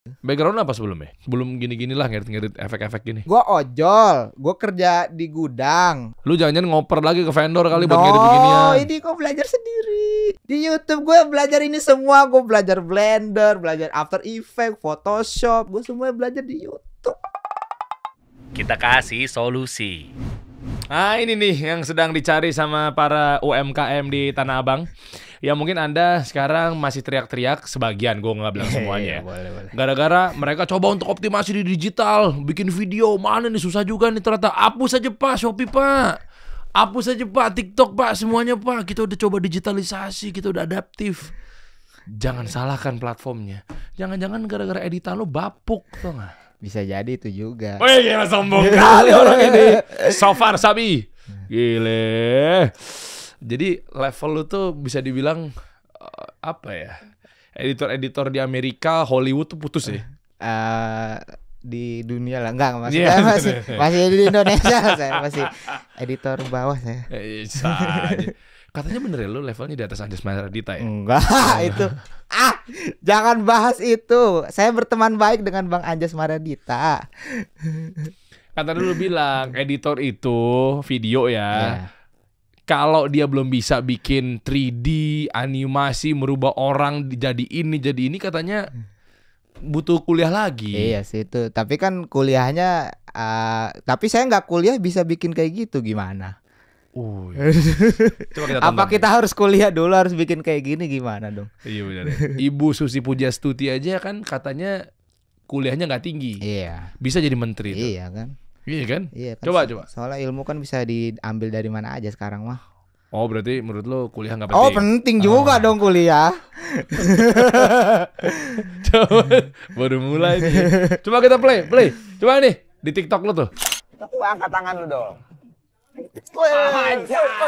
Background apa sebelumnya? Belum gini-gini lah, ngedit-ngedit efek-efek gini. Gue ojol, gue kerja di gudang. Lu jangan-jangan ngoper lagi ke vendor kali buat ngedit beginian. Ini gue belajar sendiri. Di YouTube gue belajar ini semua. Gue belajar Blender, belajar After Effects, Photoshop. Gue semua belajar di YouTube. Kita kasih solusi. Nah ini nih yang sedang dicari sama para UMKM di Tanah Abang. Ya mungkin Anda sekarang masih teriak-teriak, sebagian, gue nggak bilang semuanya. Boleh. Gara-gara mereka coba untuk optimasi di digital, bikin video, mana nih susah juga nih ternyata. Hapus aja Pak Shopee Pak, hapus aja Pak TikTok Pak, semuanya Pak. Kita udah coba digitalisasi, kita udah adaptif. Jangan salahkan platformnya. Jangan-jangan gara-gara editan lo bapuk, tau gak? Bisa jadi itu juga. Wih gila sombong kali orang ini. So far Sabi, gile. Jadi level lu tuh bisa dibilang apa ya? Editor-editor di Amerika, Hollywood tuh putus ya? Di dunia lah, enggak maksudnya masih di Indonesia saya masih editor bawah saya. Katanya bener ya lu levelnya di atas Anjas Maradita ya? Enggak, itu jangan bahas itu. Saya berteman baik dengan Bang Anjas Maradita. Kata lu bilang editor itu video ya. Kalau dia belum bisa bikin 3D animasi, merubah orang jadi ini katanya butuh kuliah lagi. Iya sih itu. Tapi kan kuliahnya tapi saya nggak kuliah bisa bikin kayak gitu, gimana? Coba kita apa kita harus kuliah dulu harus bikin kayak gini, gimana dong? Iya benar. Ibu Susi Pujastuti aja kan katanya kuliahnya nggak tinggi. Iya. Bisa jadi menteri. Iya kan? Iya kan? Iya kan. Coba. Soalnya ilmu kan bisa diambil dari mana aja sekarang mah. Oh berarti menurut lo kuliah nggak penting? Oh penting juga dong kuliah. Coba, baru mulai nih. Coba kita play. Coba nih di TikTok lo tuh. Aku angkat tangan lu dong.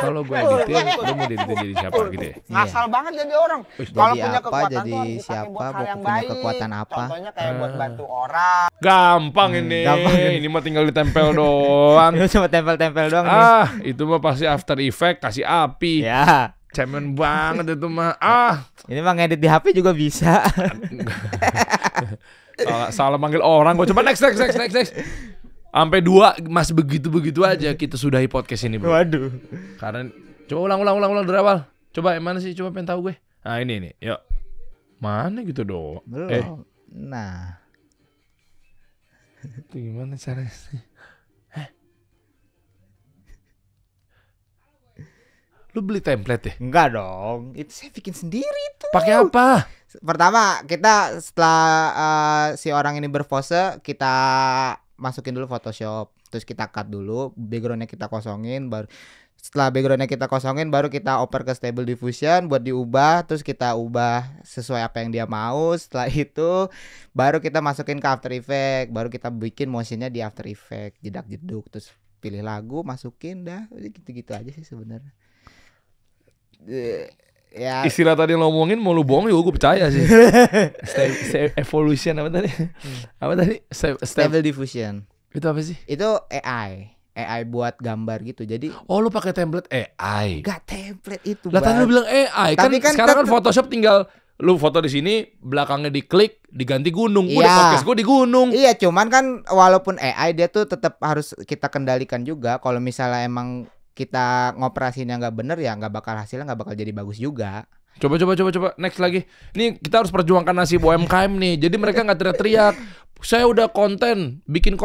Kalau gue editin, lo mau editin jadi siapa gitu ya? Ngasal banget jadi orang. Jadi Kalau punya apa, kekuatan jadi tuh harus dipakai siapa, buat hal yang punya baik. kekuatan apa? Contohnya kayak buat bantu orang. Gampang ini. Ini mah tinggal ditempel doang. Itu cuma tempel-tempel doang nih. Itu mah pasti After Effects kasih api. Ya. Cemen banget itu mah. Ini mah ngedit di HP juga bisa. Salah manggil orang. Gue coba next. Sampai 2 masih begitu aja kita sudahi podcast ini, bro. Waduh. Karena coba ulang dari awal. Coba yang mana sih? Coba pengen tahu gue. Nah ini. Yuk. Mana gitu dong? Belum. Nah. Itu gimana caranya sih? Lu beli template ya? Enggak dong. Itu saya bikin sendiri tuh. Pakai apa? Pertama kita setelah si orang ini berpose, kita masukin dulu Photoshop, terus kita cut dulu, backgroundnya kita kosongin, baru setelah backgroundnya kita kosongin baru kita oper ke Stable Diffusion buat diubah, terus kita ubah sesuai apa yang dia mau. Setelah itu baru kita masukin ke After Effects, baru kita bikin motionnya di After Effects, jedak-jeduk, terus pilih lagu, masukin, dah gitu-gitu aja sih sebenarnya. Ya. Istilah tadi yang lo omongin mau lu bohong juga gue percaya sih. Evolution apa tadi? Apa tadi? Stable Diffusion. Itu apa sih? Itu AI buat gambar gitu. Jadi lu pakai template AI. Enggak template itu. Lah tadi lu bilang AI. Tapi kan sekarang kan Photoshop tinggal lu foto di sini, belakangnya diklik, diganti gunung. Udah podcast gue di gunung. Iya, cuman kan walaupun AI dia tuh tetap harus kita kendalikan juga. Kalau misalnya emang kita ngoperasinnya nggak bener ya hasilnya nggak bakal jadi bagus juga. Coba next lagi. Nih kita harus perjuangkan nasib UMKM nih. Jadi mereka nggak teriak-teriak. Saya udah bikin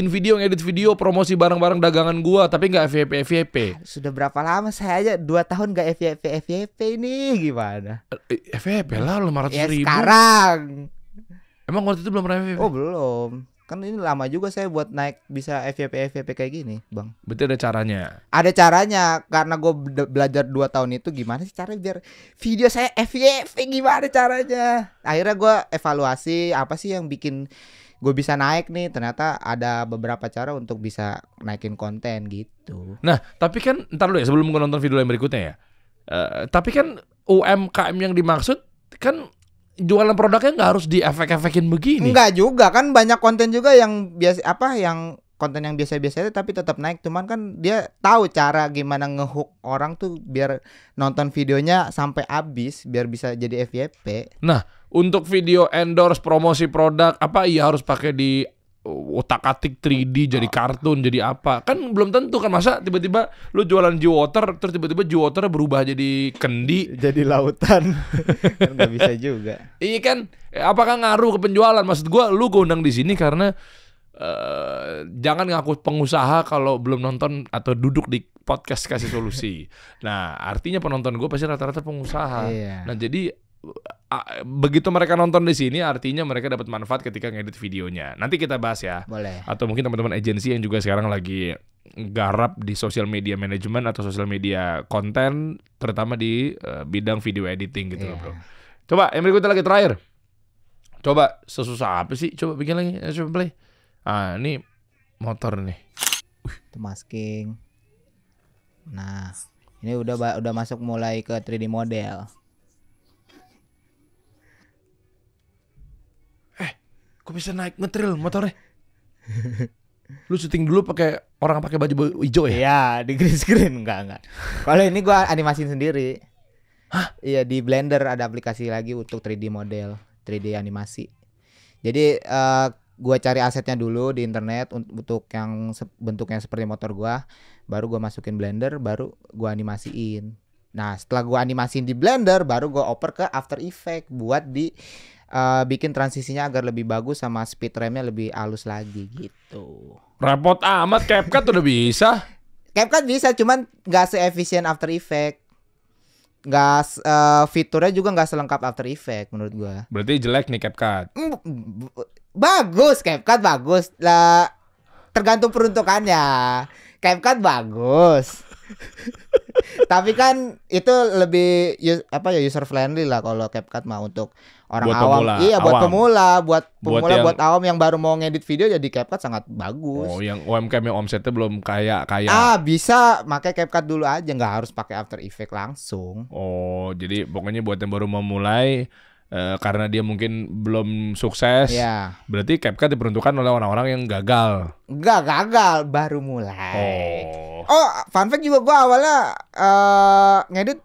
video, ngedit video, promosi barang-barang dagangan gua, tapi nggak FYP. Sudah berapa lama saya aja 2 tahun nggak FYP ini, gimana? FYP lah 500.000. Ya sekarang. Emang waktu itu belum pernah FYP? Oh belum. Kan ini lama juga saya buat naik bisa FYP kayak gini, Bang. Berarti ada caranya. Ada caranya, karena gue belajar 2 tahun itu gimana sih caranya biar video saya FYP, gimana caranya. Akhirnya gue evaluasi apa sih yang bikin gue bisa naik nih. Ternyata ada beberapa cara untuk bisa naikin konten gitu. Nah tapi kan ntar dulu ya sebelum gue nonton video yang berikutnya ya. Tapi kan UMKM yang dimaksud kan jualan produknya nggak harus di efek-efekin begini. Enggak juga kan, banyak konten juga yang biasa yang konten yang biasa-biasa aja tapi tetap naik. Cuman kan dia tahu cara gimana ngehook orang tuh biar nonton videonya sampai habis biar bisa jadi FYP. Nah, untuk video endorse promosi produk apa iya harus pakai di otak-atik 3D jadi kartun jadi apa? Kan belum tentu kan, masa tiba-tiba lu jualan G-Water terus tiba-tiba G-Water berubah jadi kendi, Jadi lautan. Kan nggak bisa juga. iya kan? Apakah ngaruh ke penjualan? Maksud gua lu undang di sini karena jangan ngaku pengusaha kalau belum nonton atau duduk di podcast kasih solusi. Nah, artinya penonton gue pasti rata-rata pengusaha. Iya. Nah, jadi begitu mereka nonton di sini artinya mereka dapat manfaat ketika ngedit videonya. Nanti kita bahas ya. Boleh. Atau mungkin teman-teman agensi yang juga sekarang lagi garap di social media management atau social media konten terutama di bidang video editing gitu loh, Bro. Coba yang berikutnya lagi terakhir. Coba sesusah apa sih? Coba bikin lagi, coba play. Ah, ini motor nih. Itu masking. Nah, ini udah masuk mulai ke 3D model. Kok bisa naik ngetril motornya? Lu syuting dulu pakai orang pakai baju hijau ya? Iya, di green screen enggak. Kalau ini gua animasiin sendiri. Hah? Iya, di Blender ada aplikasi lagi untuk 3D model, 3D animasi. Jadi gua cari asetnya dulu di internet untuk yang bentuknya seperti motor gua, baru gua masukin Blender, baru gua animasiin. Nah, setelah gua animasiin di Blender, baru gua oper ke After Effects buat bikin transisinya agar lebih bagus sama speed remnya lebih halus lagi gitu. Repot amat, CapCut udah bisa. CapCut bisa, cuman nggak seefisien After Effects. Nggak fiturnya juga nggak selengkap After Effects menurut gua. Berarti jelek nih CapCut. Bagus, CapCut bagus lah. Tergantung peruntukannya. CapCut bagus. Tapi kan itu lebih user friendly lah kalau CapCut mah untuk orang Buat awam. pemula, Iya, buat awam. pemula, buat yang- buat awam yang baru mau ngedit video jadi CapCut sangat bagus. Oh, yang UMKM yang omsetnya belum kaya. Bisa pakai CapCut dulu aja, nggak harus pakai After Effects langsung. Oh, jadi pokoknya buat yang baru mau mulai karena dia mungkin belum sukses. Ya, Berarti CapCut diperuntukkan oleh orang-orang yang gagal. nggak gagal, baru mulai. Oh. Oh, fun fact juga gua awalnya ngedit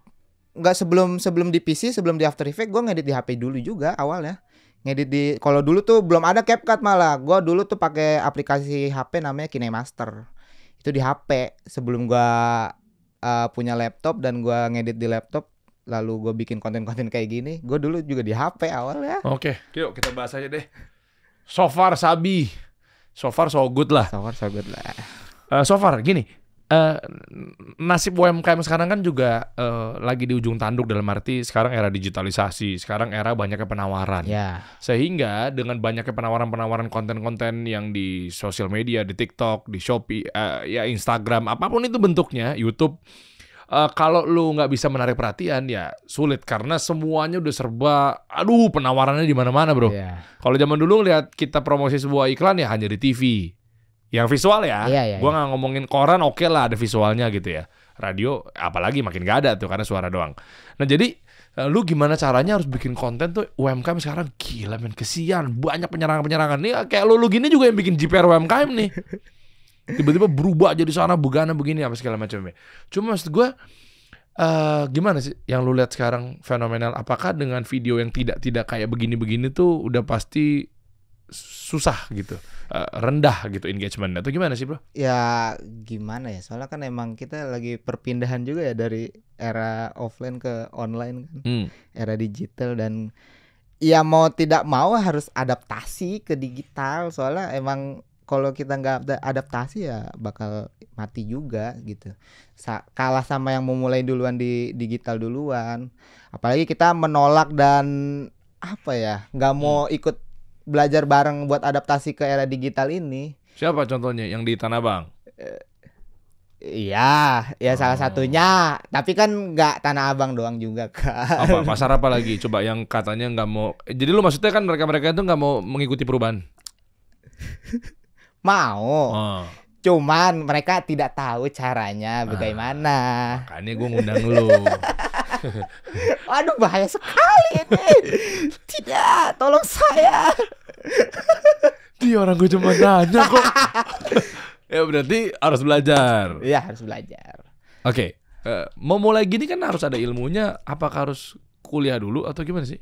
nggak sebelum di PC, sebelum di After Effects gua ngedit di HP dulu juga awalnya. Ngedit di kalau dulu tuh belum ada CapCut malah. Gua dulu tuh pakai aplikasi HP namanya KineMaster. Itu di HP sebelum gua punya laptop dan gua ngedit di laptop. Lalu gue bikin konten-konten kayak gini. Gue dulu juga di HP awalnya. Oke, yuk kita bahas aja deh. So far Sabi, so far so good lah. So good lah. So far gini, nasib UMKM sekarang kan juga lagi di ujung tanduk dalam arti sekarang era digitalisasi, sekarang era banyaknya penawaran. Ya. Sehingga dengan banyaknya penawaran-penawaran konten-konten yang di sosial media, di TikTok, di Shopee, ya Instagram, apapun itu bentuknya, YouTube. Kalau lu nggak bisa menarik perhatian ya sulit karena semuanya udah serba, aduh penawarannya di mana-mana bro. Yeah. Kalau zaman dulu ngeliat kita promosi sebuah iklan ya hanya di TV, yang visual ya. Iya, Gua nggak ngomongin koran, oke lah ada visualnya gitu ya. Radio apalagi makin nggak ada tuh karena suara doang. Nah jadi lu gimana caranya harus bikin konten tuh UMKM sekarang gila men, kesian banyak penyerangan-penyerangan nih kayak lu gini juga yang bikin JPR UMKM nih. Tiba-tiba berubah jadi sana begana begini apa segala macamnya. Cuma maksud gue gimana sih yang lu lihat sekarang fenomenal? Apakah dengan video yang tidak kayak begini-begini tuh udah pasti susah gitu, rendah gitu engagement atau gimana sih bro? Ya gimana ya, soalnya kan emang kita lagi perpindahan juga ya dari era offline ke online kan, era digital dan ya mau tidak mau harus adaptasi ke digital. Soalnya emang kalau kita nggak adaptasi ya bakal mati juga gitu. Kalah sama yang memulai duluan di digital duluan. Apalagi kita menolak dan apa ya, nggak mau ikut belajar bareng buat adaptasi ke era digital ini. Siapa contohnya yang di Tanah Abang? Iya, ya salah satunya. Tapi kan nggak Tanah Abang doang juga kan. Apa pasar apa lagi? Coba yang katanya nggak mau. Jadi lu maksudnya kan mereka itu nggak mau mengikuti perubahan? Mau. Oh. Cuman mereka tidak tahu caranya bagaimana. Makanya gue ngundang lu. Aduh bahaya sekali ini. Tidak, tolong saya. Dia orang gue cuma nanya kok. Ya berarti harus belajar. Iya, harus belajar. Oke, mau mulai gini kan harus ada ilmunya. Apakah harus kuliah dulu atau gimana sih?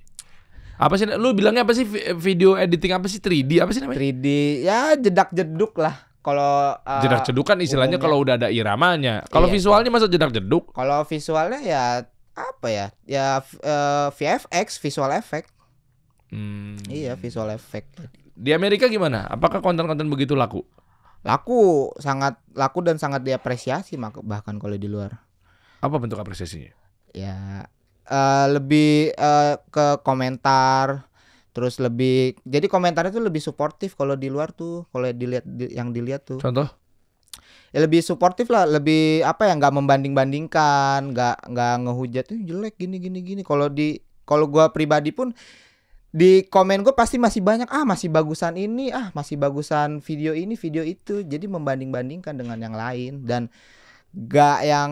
Apa sih? Lu bilangnya apa sih? Video editing apa sih? 3D apa sih namanya? 3D ya jedak-jeduk lah. Kalau Jedak-jeduk kan istilahnya umumnya. kalau udah ada iramanya. Kalau Iya. visualnya masa jedak-jeduk? Kalau visualnya ya apa ya? Ya VFX, visual effect. Iya, visual effect. Di Amerika gimana? Apakah konten-konten begitu laku? Laku, sangat laku dan sangat diapresiasi bahkan kalau di luar. Apa bentuk apresiasinya? Ya lebih ke komentar, terus lebih jadi komentarnya tuh lebih suportif kalau di luar tuh, kalau yang dilihat tuh. Contoh? Ya lebih suportif lah, lebih apa ya, nggak membanding-bandingkan, nggak ngehujat jelek gini. Kalau gua pribadi pun di komen gue pasti masih banyak masih bagusan ini, masih bagusan video ini, video itu. Jadi membanding-bandingkan dengan yang lain dan nggak yang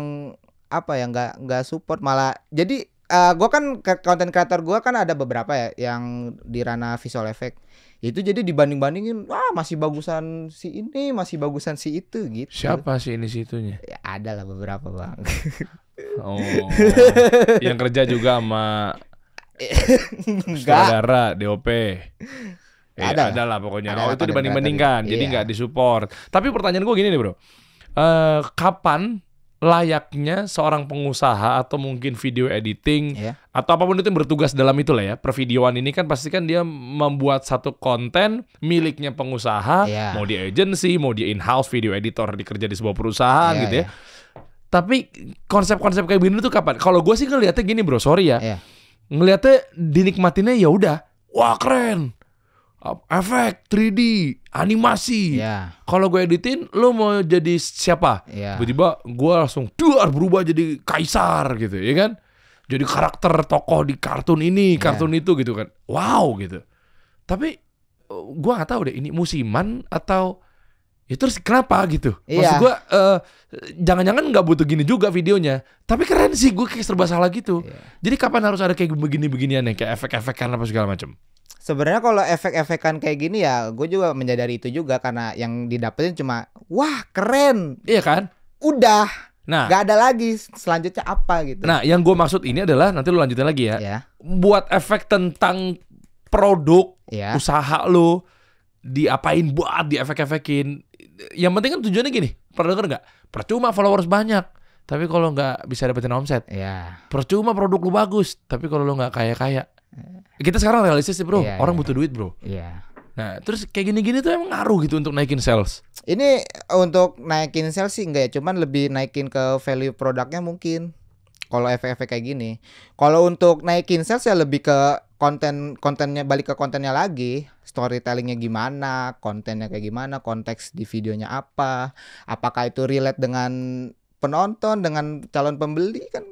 apa ya, nggak support malah. Jadi gue kan konten kreator gue kan ada beberapa ya yang di ranah visual effect. Itu jadi dibanding-bandingin, masih bagusan si ini, masih bagusan si itu gitu. Siapa sih ini situnya? Ya, ada lah beberapa bang. Oh, yang kerja juga sama Enggak. sutradara, DOP. Ada lah pokoknya. Ada lah Itu konten dibanding-bandingkan, kreator. jadi Iya. nggak disupport. Tapi pertanyaan gue gini nih bro, kapan layaknya seorang pengusaha atau mungkin video editing Iya. atau apapun itu yang bertugas dalam itu lah ya, pervideoan ini kan pasti kan dia membuat satu konten miliknya pengusaha, Iya. mau di agency, mau di in-house video editor dikerja di sebuah perusahaan Iya, gitu ya. iya. Tapi konsep-konsep kayak gini tuh kapan? Kalau gue sih ngeliatnya gini bro, sorry ya. Iya. Ngeliatnya dinikmatinnya ya udah, wah keren, efek 3D, animasi. Iya. Kalau gue editin, lo mau jadi siapa? Iya. Tiba-tiba gue langsung berubah jadi kaisar gitu, ya kan? Jadi karakter tokoh di kartun ini, kartun itu gitu kan. Wow gitu. Tapi gue nggak tahu deh ini musiman atau ya terus kenapa gitu? Maksud Iya. gue jangan-jangan nggak butuh gini juga videonya. Tapi keren sih, gue kayak serba salah gitu. Iya. Jadi kapan harus ada kayak begini-beginian ya, kayak efek-efekan apa segala macam? Sebenarnya kalau efek-efekan kayak gini ya, gue juga menyadari itu juga karena yang didapetin cuma wah keren, Iya kan? udah Nah, nggak ada lagi selanjutnya apa gitu. nah yang gue maksud ini adalah nanti lu lanjutin lagi ya. Ya, Buat efek tentang produk ya, usaha lo diapain buat di efek-efekin. Yang penting kan tujuannya gini, pernah denger nggak? Percuma followers banyak, tapi kalau nggak bisa dapetin omset. ya. Percuma produk lu bagus, tapi kalau lu nggak kaya-kaya. Kita sekarang realistis sih bro, Iya, orang iya. butuh duit bro. Iya. Nah terus kayak gini-gini tuh emang ngaruh gitu untuk naikin sales. Ini untuk naikin sales sih enggak ya, cuman lebih naikin ke value produknya mungkin. Kalau efek-efek kayak gini. Kalau untuk naikin sales ya lebih ke kontennya, balik ke kontennya lagi. Storytellingnya gimana, kontennya kayak gimana, konteks di videonya apa, apakah itu relate dengan penonton, dengan calon pembeli, kan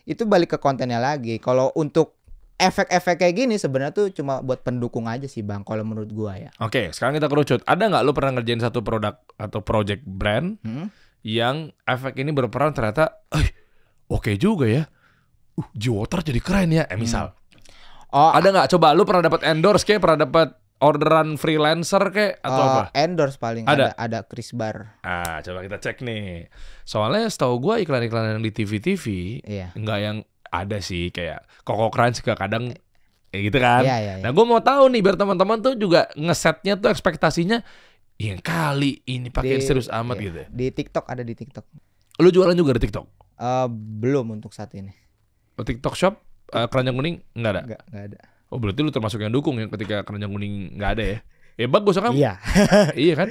itu balik ke kontennya lagi. Kalau untuk efek-efek kayak gini sebenarnya tuh cuma buat pendukung aja sih bang, kalau menurut gua ya. Oke, sekarang kita kerucut. Ada nggak lu pernah ngerjain satu produk atau project brand yang efek ini berperan ternyata, oke juga ya. G-Water jadi keren ya. Misal. Oh, Ada nggak? Coba lu pernah dapat endorse kayak, pernah dapat orderan freelancer kayak atau apa? endorse paling Ada? ada Chris Bar. Coba kita cek nih. Soalnya setahu gua iklan-iklan yang di TV-TV Iya. nggak yang ada sih kayak Koko Crunch juga kadang gitu kan. Iya. Nah, gua mau tahu nih biar teman-teman tuh juga ngesetnya tuh ekspektasinya yang kali ini pakai serius amat iya. gitu. Di TikTok, ada di TikTok. Lu jualan juga di TikTok? Belum untuk saat ini. TikTok Shop keranjang kuning nggak ada? Enggak ada. Oh berarti lu termasuk yang dukung ya ketika keranjang kuning nggak ada ya? Ya bagus kan? Iya. Iya kan?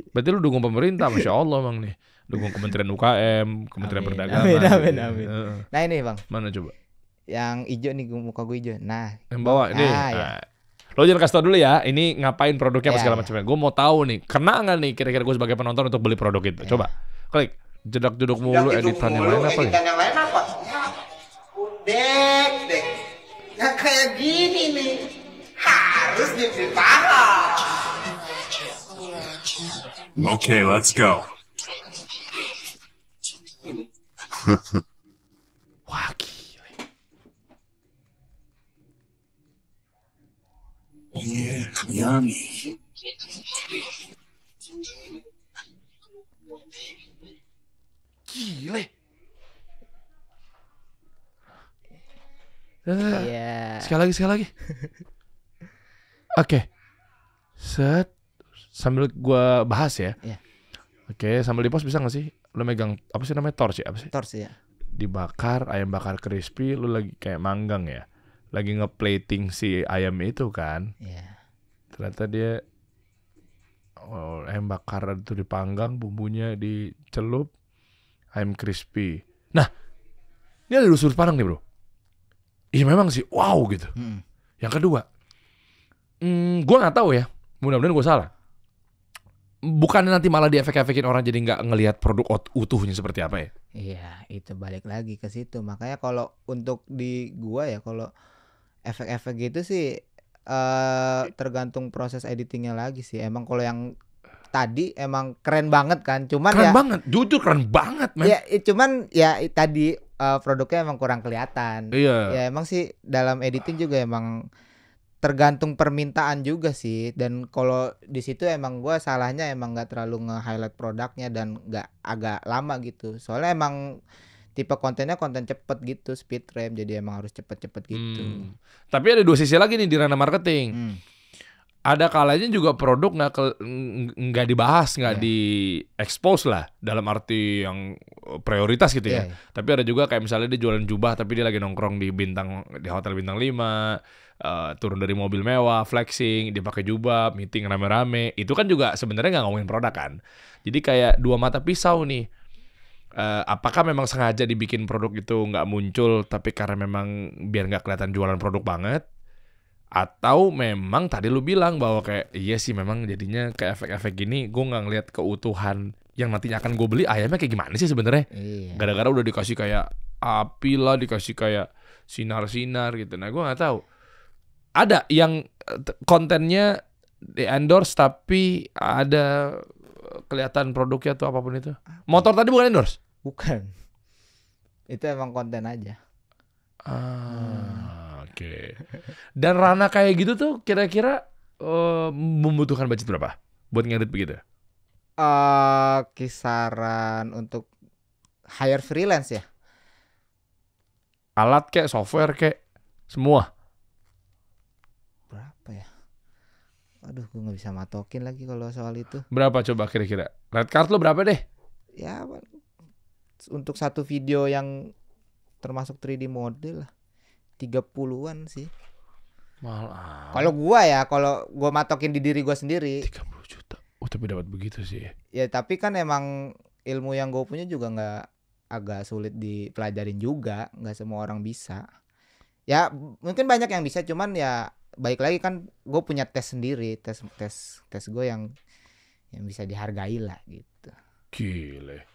Berarti lu dukung pemerintah, Masya Allah bang nih. Dukung Kementerian UKM, Kementerian Amin, Perdagangan. amin. Heeh. Nah ini bang, Mana coba? yang hijau nih, muka gue hijau. Nah, Yang bawah ini. iya. Lo jangan kasih tau dulu ya, ini ngapain produknya apa Iya, segala iya. macamnya. Gue mau tahu nih, kena nggak nih kira-kira gue sebagai penonton untuk beli produk itu. Iya. Coba, klik. Jedak-jeduk mulu, editan yang lain apa nih? Editan yang lain apa? Dek. Yang kayak gini nih. Harus diberi paham. Okay, let's go. Wah gila. Yeah, yummy. Gile. Iya. Sekali lagi. Oke. Set. Sambil gua bahas ya. Iya. Oke, sambil di pos bisa gak sih? Lu megang apa sih namanya, torch ya? Apa sih? Torch ya. Dibakar, ayam bakar crispy, lu lagi kayak manggang ya. Lagi ngeplating si ayam itu kan. Iya. Ternyata dia ayam bakar itu dipanggang, bumbunya dicelup, ayam crispy. Nah, ini ada dua sudut pandang nih bro. Iya memang sih, wow gitu. Yang kedua, gue nggak tahu ya. Mudah-mudahan gue salah. Bukannya nanti malah diefek-efekin orang jadi nggak ngelihat produk utuhnya seperti apa ya? Iya, itu balik lagi ke situ. Makanya kalau untuk di gua ya, kalau efek-efek gitu sih tergantung proses editingnya lagi sih. Emang kalau yang tadi emang keren banget kan. Cuman Keren ya, banget, jujur keren banget men. ya cuman ya tadi produknya emang kurang kelihatan. Iya. Ya emang sih dalam editing juga emang tergantung permintaan juga sih. Dan kalau di situ emang gua salahnya emang nggak terlalu nge-highlight produknya dan nggak agak lama gitu. Soalnya emang tipe kontennya konten cepet gitu, speed frame, jadi emang harus cepet-cepet gitu. Tapi ada dua sisi lagi nih di ranah marketing. Ada kalanya juga produk nggak dibahas, nggak di-expose lah dalam arti yang prioritas gitu ya. Tapi ada juga kayak misalnya dia jualan jubah tapi dia lagi nongkrong di hotel bintang 5, turun dari mobil mewah, flexing, dia pakai jubah, meeting rame-rame. Itu kan juga sebenarnya nggak ngomongin produk kan. Jadi kayak dua mata pisau nih. Apakah memang sengaja dibikin produk itu nggak muncul tapi karena memang biar nggak kelihatan jualan produk banget, atau memang tadi lu bilang bahwa kayak iya sih memang jadinya kayak efek-efek gini gue nggak ngelihat keutuhan yang nantinya akan gue beli ayamnya kayak gimana sih sebenarnya. Gara-gara udah dikasih kayak api lah, dikasih kayak sinar-sinar gitu. Nah gue nggak tahu ada yang kontennya di endorse tapi ada kelihatan produknya atau apapun itu. Motor tadi bukan endorse? Bukan. Itu emang konten aja. Oke. Dan ranah kayak gitu tuh kira-kira membutuhkan budget berapa buat ngedit begitu? Kisaran untuk hire freelance ya. Alat kek, software kek, semua. Berapa ya? Aduh, gue nggak bisa matokin lagi kalau soal itu. Berapa coba kira-kira? Red card lo berapa deh? Ya, untuk satu video yang termasuk 3D model lah 30-an sih. Mahal. Kalau gua matokin di diri gua sendiri 30 juta. Oh, tapi dapat begitu sih. ya, tapi kan emang ilmu yang gue punya juga agak sulit dipelajarin juga, nggak semua orang bisa. Ya mungkin banyak yang bisa, cuman ya baik lagi kan gue punya tes sendiri, tes gue yang bisa dihargai lah gitu. Gile.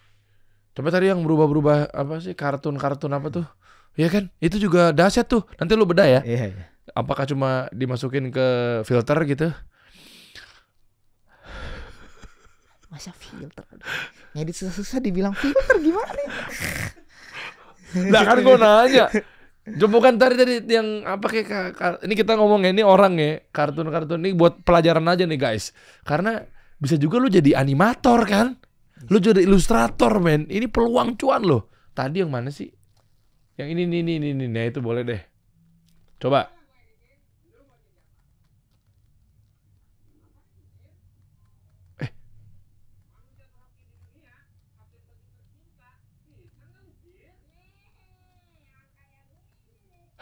Coba tadi yang berubah-berubah apa sih, kartun-kartun apa tuh? Iya kan? Itu juga dahsyat tuh. Nanti lu bedah ya. Iya. Apakah cuma dimasukin ke filter gitu? Masa filter? Ngedit susah-susah dibilang filter gimana nih? Nah kan gue nanya. Coba kan tadi yang apa kayak ini kita ngomongnya ini orang ya, kartun-kartun ini buat pelajaran aja nih guys. Karena bisa juga lu jadi animator kan? Lu jadi ilustrator men. Ini peluang cuan loh. Tadi yang mana sih? Yang ini. Nah itu boleh deh. Coba.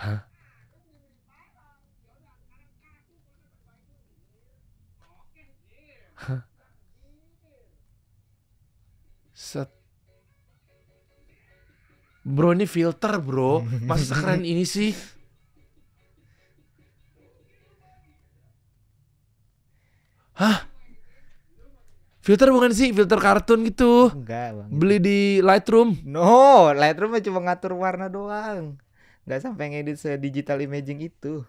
Hah? Set. Bro ini filter bro. Masa sekeren ini sih? Hah? Filter bukan sih? Filter kartun gitu. Enggak bang. Beli di Lightroom. No, Lightroom cuma ngatur warna doang. Nggak sampai ngedit se-digital imaging itu.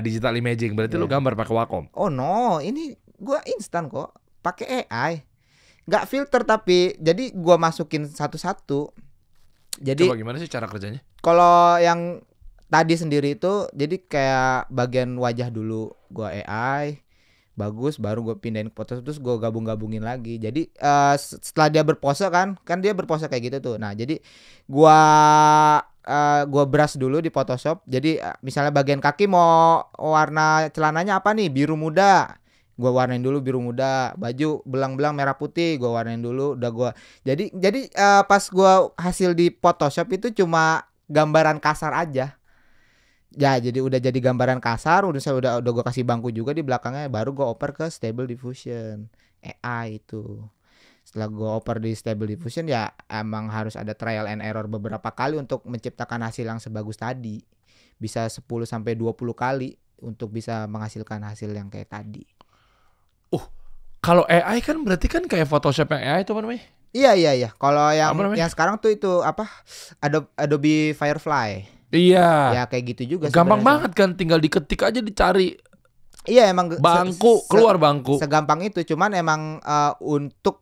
Digital imaging. Berarti lu gambar pakai Wacom. Oh no, ini gua instan kok. Pakai AI. Nggak filter tapi. Jadi gua masukin satu-satu. Jadi coba gimana sih cara kerjanya? kalau yang tadi sendiri itu, jadi kayak bagian wajah dulu gua AI, bagus, baru gue pindahin ke Photoshop, terus gue gabungin lagi. Jadi setelah dia berpose kan dia berpose kayak gitu tuh. Nah jadi gua brush dulu di Photoshop. Jadi misalnya bagian kaki mau warna celananya apa nih, biru muda, gua warnain dulu biru muda. Baju belang-belang merah putih, gua warnain dulu. Udah gua jadi pas gua hasil di Photoshop itu cuma gambaran kasar aja. Ya jadi udah jadi gambaran kasar, udah gue kasih bangku juga di belakangnya, baru gue oper ke Stable Diffusion AI itu. Setelah gue oper di Stable Diffusion ya emang harus ada trial and error beberapa kali untuk menciptakan hasil yang sebagus tadi. Bisa 10 sampai 20 kali untuk bisa menghasilkan hasil yang kayak tadi. Kalau AI kan berarti kan kayak Photoshop yang AI itu apa namanya? Iya. Kalau Apa namanya? yang sekarang tuh itu apa? Adobe Firefly. Iya. Ya kayak gitu juga Gampang sebenarnya. banget kan, tinggal diketik aja dicari Iya emang bangku, keluar bangku. segampang itu, cuman emang untuk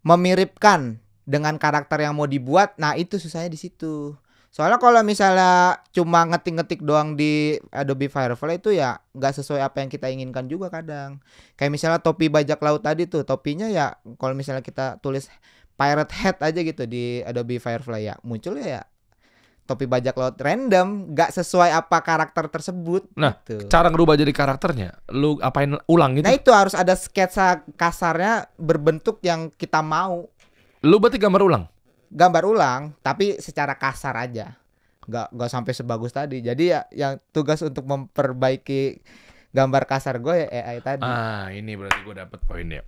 memiripkan dengan karakter yang mau dibuat, nah itu susahnya di situ. Soalnya kalau misalnya cuma ngetik-ngetik doang di Adobe Firefly itu ya nggak sesuai apa yang kita inginkan juga kadang. Kayak misalnya topi bajak laut tadi tuh, topinya ya kalau misalnya kita tulis pirate hat aja gitu di Adobe Firefly ya munculnya ya topi bajak laut random, nggak sesuai apa karakter tersebut. Nah, gitu. cara ngerubah jadi karakternya, lu apain ulang gitu? Nah itu harus ada sketsa kasarnya berbentuk yang kita mau. Lu berarti gambar ulang? Gambar ulang, tapi secara kasar aja. Nggak sampai sebagus tadi. Jadi ya yang tugas untuk memperbaiki gambar kasar gue ya AI tadi. Ini berarti gue dapet poinnya.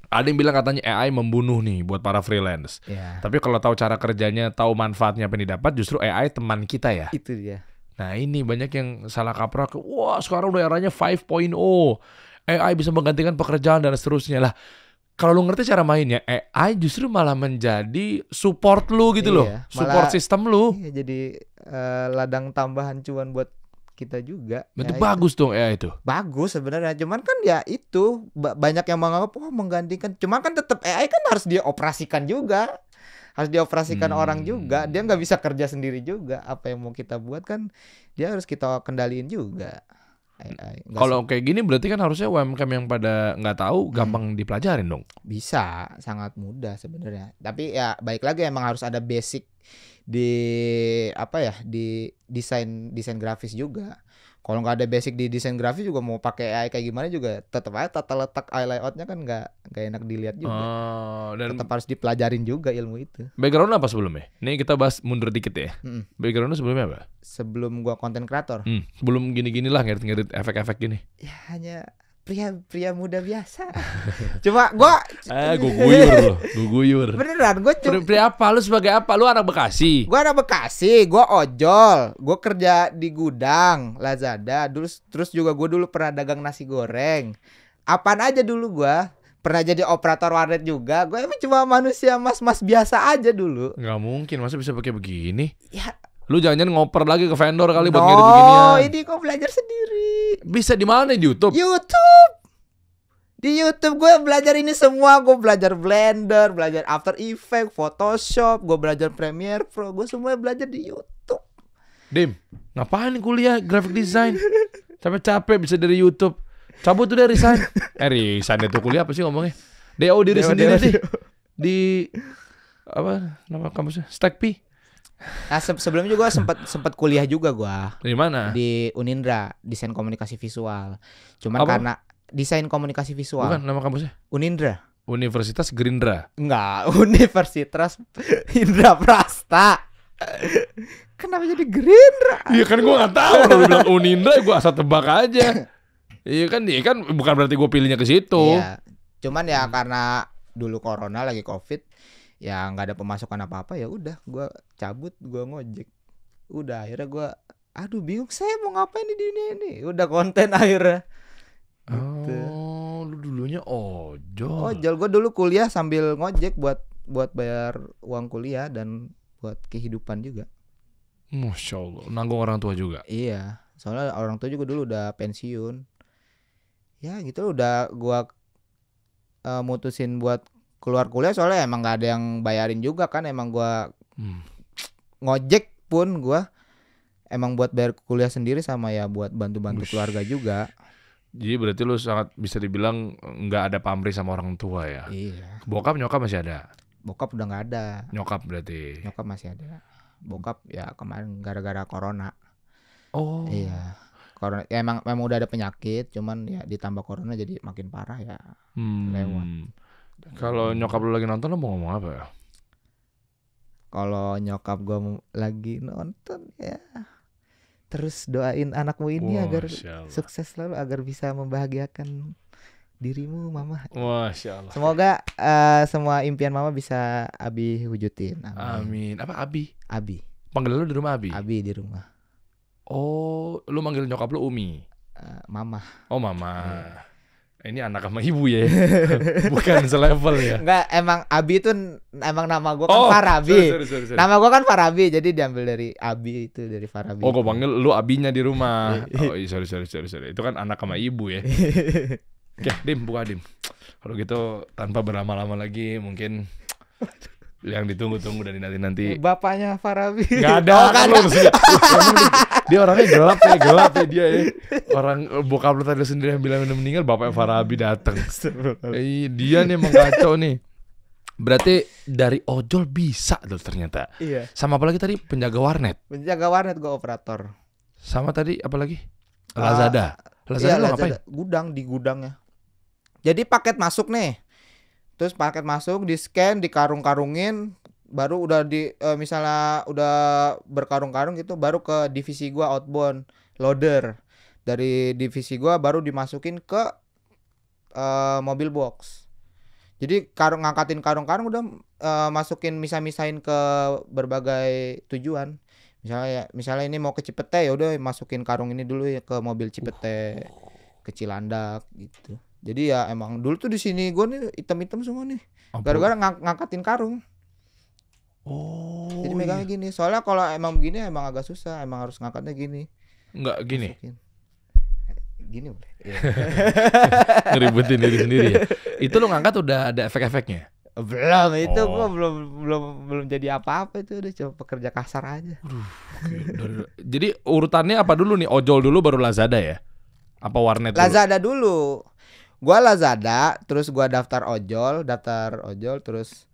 Ada yang bilang katanya AI membunuh nih buat para freelance. Ya, Tapi kalau tahu cara kerjanya, tahu manfaatnya apa yang didapat, justru AI teman kita ya. itu dia. Nah ini banyak yang salah kaprah. Wah sekarang udah eranya 5.0. AI bisa menggantikan pekerjaan dan seterusnya lah. Kalau lu ngerti cara mainnya, AI justru malah menjadi support lu gitu loh. Iya, Support malah- sistem lu. Iya, jadi ladang tambahan cuan buat kita juga. Itu Ya, bagus dong AI itu. bagus sebenarnya, cuman kan ya itu banyak yang menganggap menggantikan, cuman kan tetap AI kan harus dioperasikan juga, harus dioperasikan orang juga, dia nggak bisa kerja sendiri juga, apa yang mau kita buat kan dia harus kita kendaliin juga. AI nggak Kalau kayak gini berarti kan harusnya UMKM yang pada nggak tahu gampang dipelajarin dong. bisa, sangat mudah sebenarnya, tapi ya baik lagi emang harus ada basic di apa ya, di desain grafis juga. Kalau nggak ada basic di desain grafis juga mau pakai AI kayak gimana juga tetap aja tata letak layoutnya kan nggak enak dilihat juga. Dan Tetap harus dipelajarin juga ilmu itu. background apa sebelumnya? Nih kita bahas mundur dikit ya. Mm-mm. Backgroundnya sebelumnya apa? Sebelum gua konten kreator, Belum gini-gini lah, ngerit-ngerit efek-efek gini. ya hanya pria muda biasa. Cuma gua Gue guyur loh, gue guyur. beneran gua Pria apa? Lu sebagai apa? Lu anak Bekasi? Gua anak Bekasi, gua ojol, gua kerja di gudang Lazada, terus juga gua dulu pernah dagang nasi goreng. Apaan aja dulu gua, pernah jadi operator warnet juga. Gua emang cuma manusia mas-mas biasa aja dulu. Nggak mungkin, masa bisa pakai begini? Ya, Lu jangan-jangan ngoper lagi ke vendor kali buat no, ngedit beginian. ini gua belajar sendiri. Bisa di mana? Di YouTube? Di YouTube gue belajar ini semua. Gue belajar Blender, belajar After Effects, Photoshop, gue belajar Premiere Pro, gue semua belajar di YouTube. Dim, ngapain kuliah graphic design? Capek-capek bisa dari YouTube. Cabut tuh dari resign. Resign itu kuliah apa sih ngomongnya? DO diri sendiri deh. Di apa nama kampusnya? Stack P. Nah, sebelumnya juga sempat kuliah juga gue Di mana? di Unindra, desain komunikasi visual. Cuman Apa? karena desain komunikasi visual. Bukan nama kampusnya. Unindra. Universitas Gerindra. Enggak, Universitas Indra Prasta. Kenapa jadi Gerindra? Iya kan gue nggak tahu. Lu bilang Unindra, gue asal tebak aja. Iya kan bukan berarti gue pilihnya ke situ. Iya. Cuman ya karena dulu corona lagi Covid, ya nggak ada pemasukan apa-apa, ya udah gua cabut, gua ngojek. Udah akhirnya gua bingung saya mau ngapain di dunia ini. Udah konten akhirnya. Oh, lu dulunya ojol. Ojol, gua dulu kuliah sambil ngojek buat bayar uang kuliah dan buat kehidupan juga. Masya Allah, nanggung orang tua juga. Iya, soalnya orang tua juga dulu udah pensiun. Ya gitu udah gua mutusin buat keluar kuliah soalnya emang nggak ada yang bayarin juga kan, emang gua ngojek pun gua emang buat bayar kuliah sendiri sama ya buat bantu-bantu keluarga juga. Jadi berarti lu sangat bisa dibilang nggak ada pamrih sama orang tua ya. Iya. Bokap nyokap masih ada. Bokap udah nggak ada. Nyokap berarti. Nyokap masih ada. Bokap ya kemarin gara-gara corona. Oh. Iya. Corona ya memang udah ada penyakit, cuman ya ditambah corona jadi makin parah ya. Lewat. Kalau nyokap lu lagi nonton lu mau ngomong apa ya? Kalau nyokap gua lagi nonton ya terus doain anakmu ini agar Masya Allah. sukses selalu, agar bisa membahagiakan dirimu mama. Masya Allah. Semoga semua impian mama bisa Abi wujudin. Amin. Apa Abi? Abi. Panggilan lu di rumah Abi? Abi di rumah. Oh, lu manggil nyokap lu Umi? Mama. Oh mama. Ini anak sama ibu ya? Bukan selevel ya? Enggak, emang Abi itu emang nama gua kan Farabi. Sorry. Nama gua kan Farabi, jadi diambil dari Abi itu, dari Farabi. Oh, gua panggil lu abinya di rumah. Oh, iya, sorry. Itu kan anak sama ibu ya. Oke, Dim, buka Dim. Kalau gitu tanpa berlama-lama lagi, mungkin yang ditunggu-tunggu dari nanti. Bapaknya Farabi. Gak ada kan lu dia orangnya gelap ya dia ya. Orang bokap lu tadi sendiri yang bilang udah meninggal, bapaknya Farabi datang. Dia nih emang kacau nih. Berarti dari ojol bisa tuh ternyata. Iya. Sama apa lagi tadi? Penjaga warnet. Penjaga warnet gua operator. Sama tadi apa lagi? Lazada. Iya, Lazada lu ngapain? Gudang, di gudangnya. Jadi paket masuk nih. Terus paket masuk, di scan, dikarung-karungin, baru udah misalnya udah berkarung-karung gitu, baru ke divisi gua outbound loader. Dari divisi gua baru dimasukin ke mobil box. Jadi ngangkatin karung-karung udah masukin misahin ke berbagai tujuan. Misalnya ini mau ke Cipete, ya udah masukin karung ini dulu ya ke mobil Cipete, ke Cilandak gitu. Jadi ya emang dulu tuh di sini gue nih hitam-hitam semua nih, gara-gara ngangkatin karung. Oh. Jadi megangnya gini. Soalnya kalau emang begini emang agak susah, emang harus ngangkatnya gini. Enggak gini. Masukin. Gini boleh. Ngeributin diri sendiri ya. Itu lu ngangkat udah ada efek-efeknya? Belum, itu Oh. gua belum jadi apa-apa, itu udah cuma pekerja kasar aja. Jadi urutannya apa dulu nih? Ojol dulu baru Lazada ya? Apa warnet dulu? Lazada dulu. Gua Lazada, terus gua daftar ojol, terus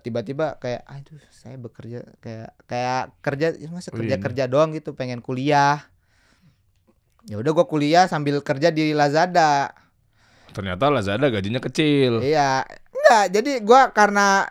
tiba-tiba kayak aduh, saya bekerja kayak kerja masa kerja doang gitu, pengen kuliah. Ya udah gua kuliah sambil kerja di Lazada. Ternyata Lazada gajinya kecil. Iya. Enggak, jadi gua karena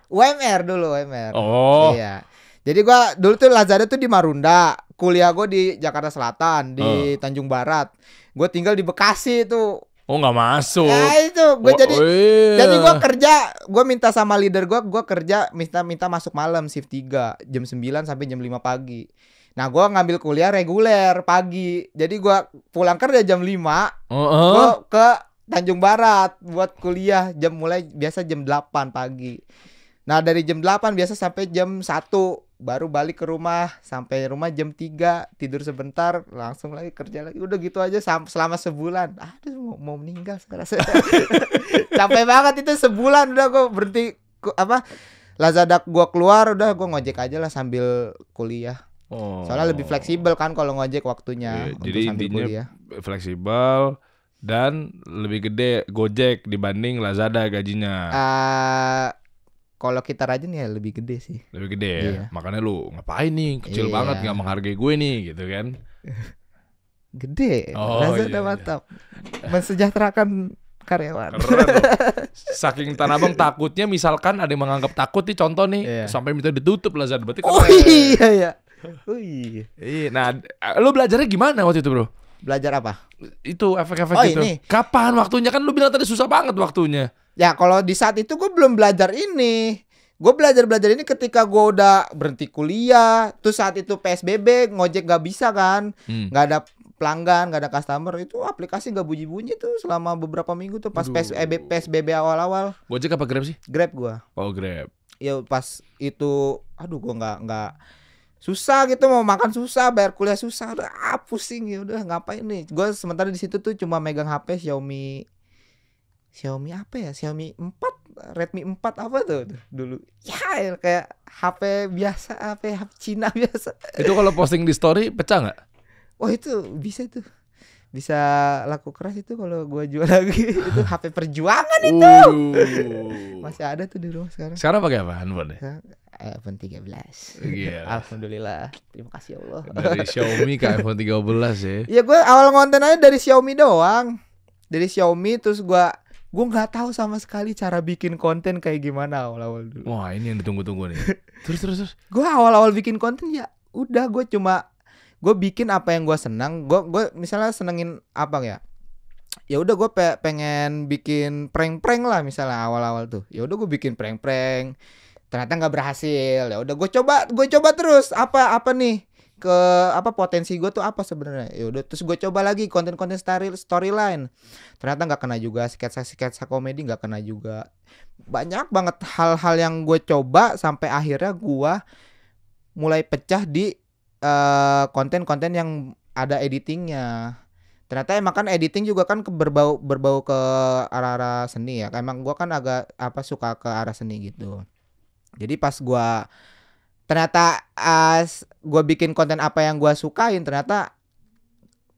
UMR dulu. Oh. Iya. Jadi gua dulu tuh Lazada tuh di Marunda, kuliah gua di Jakarta Selatan, di Tanjung Barat. Gua tinggal di Bekasi tuh. Oh, nggak masuk. Ya itu gua iya. jadi gua kerja, gua minta sama leader gua kerja minta masuk malam shift 3, jam 9 sampai jam 5 pagi. Nah, gua ngambil kuliah reguler pagi. Jadi gua pulang kerja jam 5, gua ke Tanjung Barat buat kuliah mulai biasa jam 8 pagi. Nah, dari jam 8 biasa sampai jam 1 baru balik ke rumah, sampai rumah jam 3, tidur sebentar, langsung lagi kerja lagi. Udah gitu aja selama sebulan. Aduh, mau meninggal sekarang. Capek banget itu sebulan, udah gua berhenti Lazada gua keluar, udah gua ngojek aja lah sambil kuliah. Oh. Soalnya lebih fleksibel kan kalau ngojek waktunya. Iya, untuk jadi sambil intinya kuliah. fleksibel dan lebih gede Gojek dibanding Lazada gajinya. Kalau kita rajin ya lebih gede sih. Lebih gede ya. Iya. Makanya lu ngapain nih? Kecil Iya. banget, nggak menghargai gue nih gitu kan. Gede. Oh, Lazada iya. mantap. Mensejahterakan karyawan. Keren loh. Saking Tanah Abang takutnya misalkan ada yang menganggap takut nih, contoh nih, Iya. sampai minta ditutup Lazada. Berarti Oh keren. iya ya. Oh iya. Iya. Nah, lu belajarnya gimana waktu itu, Bro? Belajar apa? Itu efek-efek Oh, gitu. ini. Kapan waktunya? Kan lu bilang tadi susah banget waktunya. Ya kalau di saat itu gue belum belajar ini. Gue belajar ini ketika gue udah berhenti kuliah. Terus saat itu PSBB, ngojek gak bisa kan. Gak ada pelanggan, gak ada customer. Itu aplikasi gak bunyi-bunyi tuh selama beberapa minggu tuh. Pas PSBB awal-awal. Gojek apa Grab sih? Grab gue. Oh, Grab. Ya pas itu, aduh gue nggak susah gitu, mau makan susah, bayar kuliah susah, udah pusing ya, udah ngapain nih. Gue sementara di situ tuh cuma megang HP Xiaomi apa ya, Xiaomi 4, Redmi 4 apa tuh dulu. Ya kayak HP biasa, HP Cina biasa. Itu kalau posting di story pecah nggak? Wah itu bisa tuh. bisa laku keras itu kalau gua jual lagi. Itu HP perjuangan itu. Waduh. Masih ada tuh di rumah sekarang. Sekarang pakai apa handphone? iPhone 13. Iya. Alhamdulillah. Terima kasih Allah. Dari Xiaomi ke iPhone 13 ya. Ya gue awal konten aja dari Xiaomi doang. Dari Xiaomi terus gue nggak tahu sama sekali cara bikin konten kayak gimana awal-awal dulu. Wah, ini yang ditunggu-tunggu nih. Terus. Gue awal-awal bikin konten ya udah gue bikin apa yang gue senang. Gue misalnya senengin apa ya? Ya udah gue pengen bikin prank-prank lah misalnya awal-awal tuh. Ya udah gue bikin prank-prank. Ternyata nggak berhasil. Ya udah gue coba terus apa nih ke apa potensi gue tuh apa sebenarnya. Ya udah terus gue coba lagi konten-konten storyline. Ternyata nggak kena juga, sketsa komedi nggak kena juga. Banyak banget hal-hal yang gue coba sampai akhirnya gue mulai pecah di konten-konten yang ada editingnya. Ternyata emang kan editing juga kan berbau ke arah-arah seni ya. Emang gue kan agak suka ke arah seni gitu. Jadi pas gue ternyata gue bikin konten apa yang gue sukain, ternyata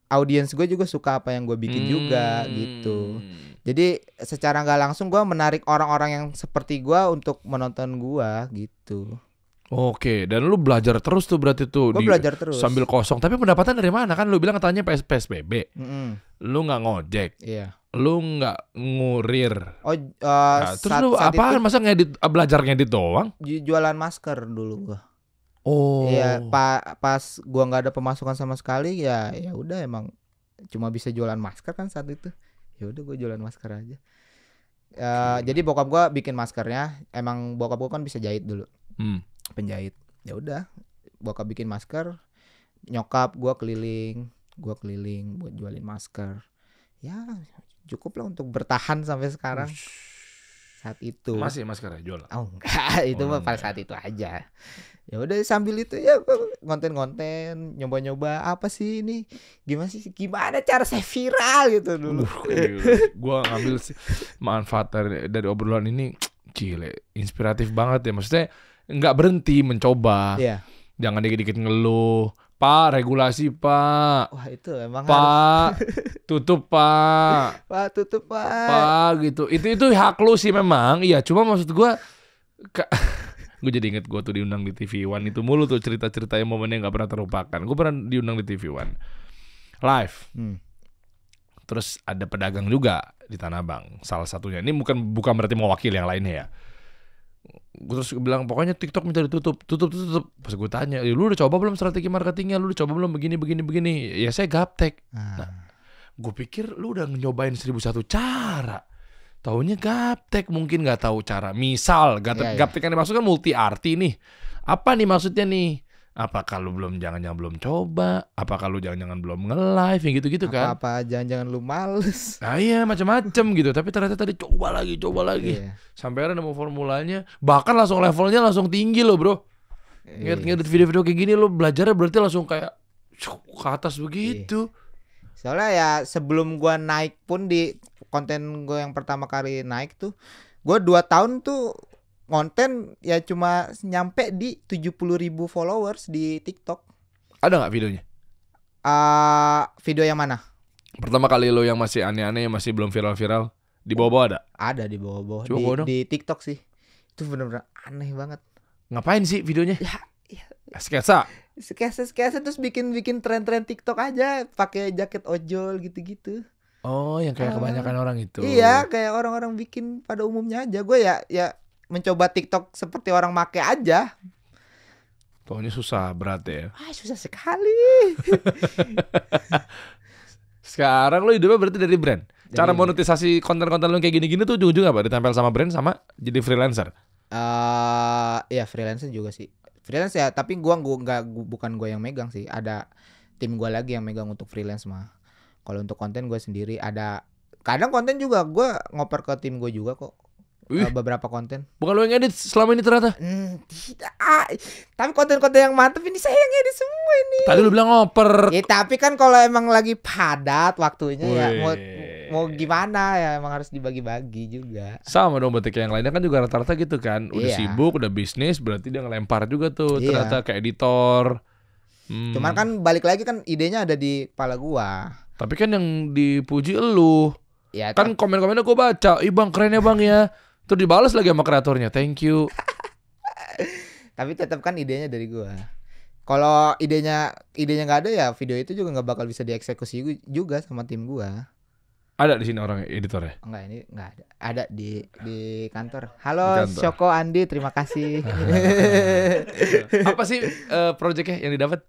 audiens gue juga suka apa yang gue bikin juga gitu. Jadi secara nggak langsung gue menarik orang-orang yang seperti gue untuk menonton gue gitu. Oke, dan lu belajar terus tuh berarti tuh. Gue belajar terus sambil kosong. Tapi pendapatan dari mana? Kan lu bilang katanya PSBB. Lu nggak ngojek. Iya. Lu nggak ngurir. Nah, terus lu apaan? Masa belajar ngedit doang? Jualan masker dulu gua. Oh. Iya, pas gua nggak ada pemasukan sama sekali ya udah emang cuma bisa jualan masker kan saat itu. Ya udah gua jualan masker aja. Jadi bokap gua bikin maskernya, emang bokap gua kan bisa jahit dulu. Penjahit. Ya udah, bokap bikin masker, nyokap gua keliling buat jualin masker. Ya cukup lah untuk bertahan sampai sekarang. Saat itu masih maskernya jual? Oh enggak, itu mah pada saat itu aja. Ya udah sambil itu ya konten-konten, nyoba-nyoba apa sih ini? Gimana cara saya viral gitu dulu. Gua ngambil manfaat dari obrolan ini, gile, inspiratif banget ya. Maksudnya nggak berhenti mencoba. Iya. Jangan dikit-dikit ngeluh. Pak, regulasi Pak. Wah itu emang Pak, tutup Pak. Pak tutup Pak. Pak gitu. Itu hak lu sih memang. Iya, cuma maksud gua gue jadi inget gue tuh diundang di TV One itu mulu tuh cerita-cerita yang momennya nggak pernah terlupakan. Gue pernah diundang di TV One live. Terus ada pedagang juga di Tanah Abang. Salah satunya ini bukan berarti mewakili yang lainnya ya. Gue terus bilang pokoknya TikTok minta ditutup. Pas gue tanya, lu udah coba belum strategi marketingnya? Lu udah coba belum begini? Ya saya gaptek. Nah, gue pikir lu udah nyobain 1001 cara. Taunya gaptek, mungkin nggak tahu cara. Misal gaptek yang dimaksud kan multi arti nih. Apa nih maksudnya nih? Apakah lu jangan-jangan belum coba? Apakah lu jangan-jangan belum nge-live yang gitu-gitu kan? Apa jangan-jangan lu males? Nah iya macam-macam gitu. Tapi ternyata tadi coba lagi. Iya. Sampai akhirnya nemu formulanya. Bahkan langsung levelnya langsung tinggi loh bro. Ngedit video-video kayak gini lo belajarnya berarti langsung kayak ke atas begitu. Soalnya ya sebelum gua naik pun di konten gua yang pertama kali naik tuh, gua 2 tahun tuh konten ya cuma nyampe di 70.000 followers di TikTok. Ada nggak videonya? Video yang mana? Pertama kali lo yang masih aneh-aneh, yang masih belum viral-viral, di bawah-bawah ada? Ada di bawah-bawah. Di TikTok sih. Itu bener-bener aneh banget. Ngapain sih videonya? Ya. Sketsa terus bikin tren-tren TikTok aja, pakai jaket ojol gitu-gitu. Oh, yang kayak kebanyakan orang itu. Iya, kayak orang-orang bikin pada umumnya aja. Gue ya mencoba TikTok seperti orang make aja. Pokoknya susah, berat ya. Susah sekali. Sekarang lo hidupnya berarti dari brand. Cara monetisasi konten-konten lo kayak gini-gini tuh ujung-ujungnya apa? Ditempel sama brand sama jadi freelancer? Ya freelancer juga sih. Freelance ya, tapi bukan gua yang megang sih. Ada tim gua lagi yang megang untuk freelance mah. Kalau untuk konten gua sendiri ada. Kadang konten juga gua ngoper ke tim gua juga kok. Beberapa konten. Bukan lo yang edit selama ini ternyata? Tidak. Tapi konten-konten yang mantep ini saya yang edit semua ini. Tadi lu bilang ngoper. Ya tapi kan kalau emang lagi padat waktunya ya mau gimana ya, emang harus dibagi-bagi juga. Sama dong berarti kayak yang lainnya kan juga rata-rata gitu kan. Udah sibuk, udah bisnis, berarti dia ngelempar juga tuh ternyata ke editor. Cuman kan balik lagi kan idenya ada di kepala gua. Tapi kan yang dipuji elu. Ya Kan komen-komennya gue baca, ih bang keren ya bang ya. Terus dibalas lagi sama kreatornya, thank you. tapi tetap kan idenya dari gua. Kalau idenya nggak ada ya video itu juga nggak bakal bisa dieksekusi juga sama tim gua. Ada di sini orang editornya. Enggak, ini nggak ada. Ada di kantor. Halo Di kantor. Syoko Andi, terima kasih. Apa sih projectnya yang didapat?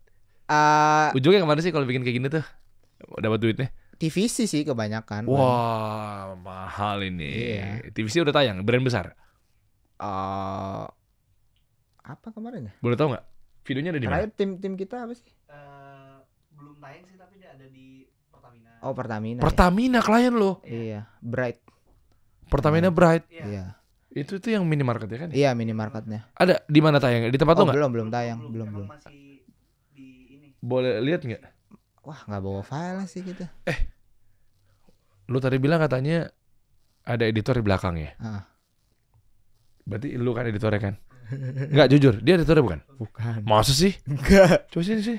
Ujungnya kemana sih kalau bikin kayak gini tuh? Dapat duitnya? TVC sih kebanyakan. Wah, mahal ini. Iya. TVC udah tayang, brand besar. Apa kemarin ya? Boleh tahu nggak? Videonya ada di mana? Terakhir tim kita apa sih? Belum tayang sih tapi dia ada di Pertamina. Oh, Pertamina. Pertamina klien lo. Iya, Bright. Pertamina Bright. Iya. Itu tuh yang minimarket ya kan? Iya, minimarketnya. Ada di mana tayang? Di tempat lo nggak? Belum tayang, belum. Emang masih di ini. Boleh lihat nggak? Wah, nggak bawa file sih kita. Lu tadi bilang katanya ada editor di belakang ya? Ah. Berarti lu kan editornya kan? Enggak, jujur, dia editornya bukan? Bukan. Masa sih? Enggak. Coba sini.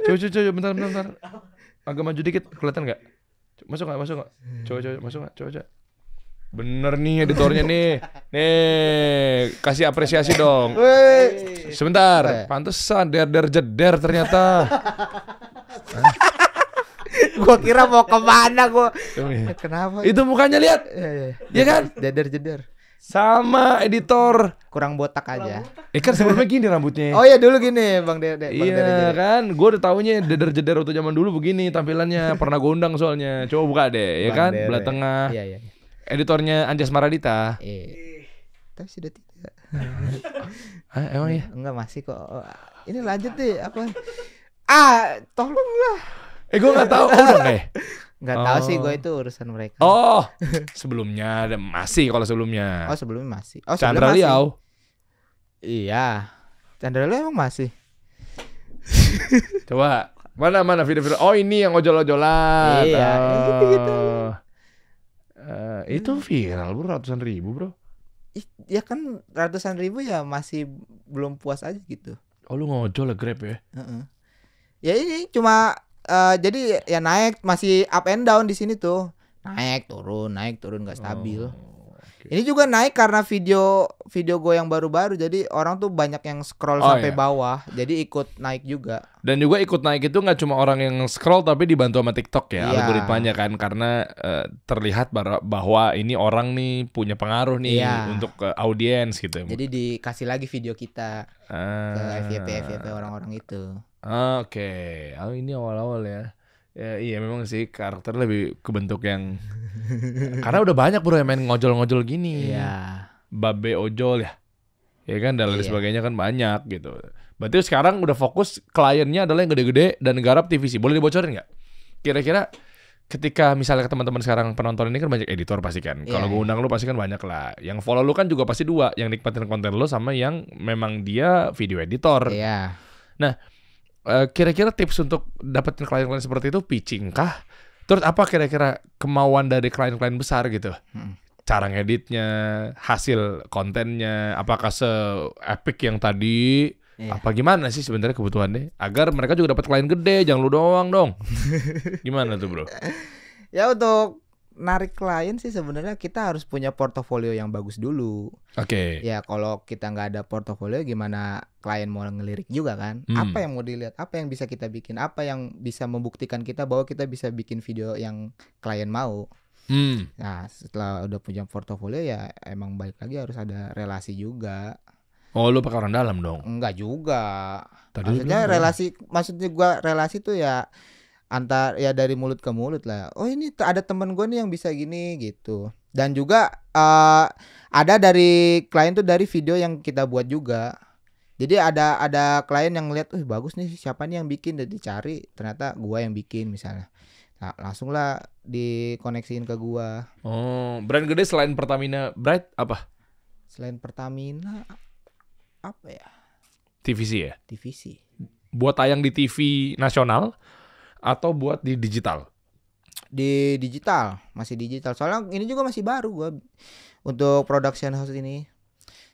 Coba bentar. Agak maju dikit, kelihatan nggak? Masuk nggak? Coba masuk nggak? Coba. Bener nih editornya nih. Nih, kasih apresiasi dong. Sebentar, pantesan der jeder ternyata. Gua kira mau kemana gua. Kenapa? Itu mukanya lihat. Iya kan? Jeder. Sama editor. Kurang botak aja. Kan sebelumnya gini rambutnya. Oh iya dulu gini, Bang Dede. Iya kan, gue udah taunya jeder waktu zaman dulu begini tampilannya. Pernah gue undang soalnya. Coba buka deh, ya Bang kan? Dede. Belah tengah. Iya. Editornya Anjas Maradita. Tapi sudah tidak. Emang ya? Enggak masih kok. Ini lanjut deh apa? Tolonglah. Gue nggak tahu. Udah nggak ya? Nggak tahu sih gue itu urusan mereka. Oh, sebelumnya masih kalau sebelumnya. Oh, sebelumnya masih. Oh, Chandra sebelumnya masih. Liao. Iya. Chandra Liao emang masih. Coba mana video-video. Oh ini yang ojol-ojolan. Iya, gitu-gitu. Itu viral bro, ratusan ribu bro. Ya kan ratusan ribu ya masih belum puas aja gitu. Oh lu ngojol lah Grab ya? Heeh. Ya ini cuma jadi ya naik masih up and down di sini tuh. Naik turun nggak stabil. Oke. Ini juga naik karena video gue yang baru-baru. Jadi orang tuh banyak yang scroll sampai iya. bawah. Jadi ikut naik juga. Dan juga ikut naik itu nggak cuma orang yang scroll tapi dibantu sama TikTok ya, Iya. algoritmanya kan, karena terlihat bahwa ini orang nih punya pengaruh nih Iya. untuk audiens gitu. Jadi dikasih lagi video kita ke FYP orang-orang itu. Oke. Oh ini awal-awal ya. Iya memang sih karakter lebih kebentuk yang karena udah banyak bro yang main ngojol-ngojol gini. Iya. Babe ojol ya. Ya kan dan lain Iya. sebagainya kan banyak gitu. Berarti sekarang udah fokus kliennya adalah yang gede-gede dan garap TVC. Boleh dibocorin nggak? Kira-kira ketika misalnya teman-teman sekarang penonton ini kan banyak editor pasti kan. Iya, Kalau gue undang lu pasti kan banyak lah. Yang follow lu kan juga pasti dua, yang nikmatin konten lu sama yang memang dia video editor. Iya. Kira-kira tips untuk dapetin klien-klien seperti itu pitching kah? Terus apa kira-kira kemauan dari klien-klien besar gitu? Cara ngeditnya, hasil kontennya, apakah se-epic yang tadi? Iya. Apa gimana sih sebenarnya kebutuhannya? Agar mereka juga dapat klien gede, jangan lu doang dong. Gimana tuh bro? Ya untuk narik klien sih sebenarnya kita harus punya portofolio yang bagus dulu. Oke. Ya kalau kita nggak ada portofolio gimana klien mau ngelirik juga kan? Apa yang mau dilihat? Apa yang bisa kita bikin? Apa yang bisa membuktikan kita bahwa kita bisa bikin video yang klien mau? Nah setelah udah punya portofolio ya emang balik lagi harus ada relasi juga. Oh lu pakai orang dalam dong? Enggak juga. Tadi lu Maksudnya bilang maksudnya gua relasi tuh ya antar ya dari mulut ke mulut lah. Oh ini ada temen gue nih yang bisa gini gitu. Dan juga ada dari klien tuh dari video yang kita buat juga. Jadi ada klien yang ngeliat, bagus nih siapa nih yang bikin, dan dicari ternyata gua yang bikin misalnya. Nah, langsung lah dikoneksiin ke gua. Oh, brand gede selain Pertamina Bright apa? Selain Pertamina apa ya? TVC ya? TVC. Buat tayang di TV nasional atau buat di digital? Di digital, masih digital. Soalnya ini juga masih baru gua untuk production house ini.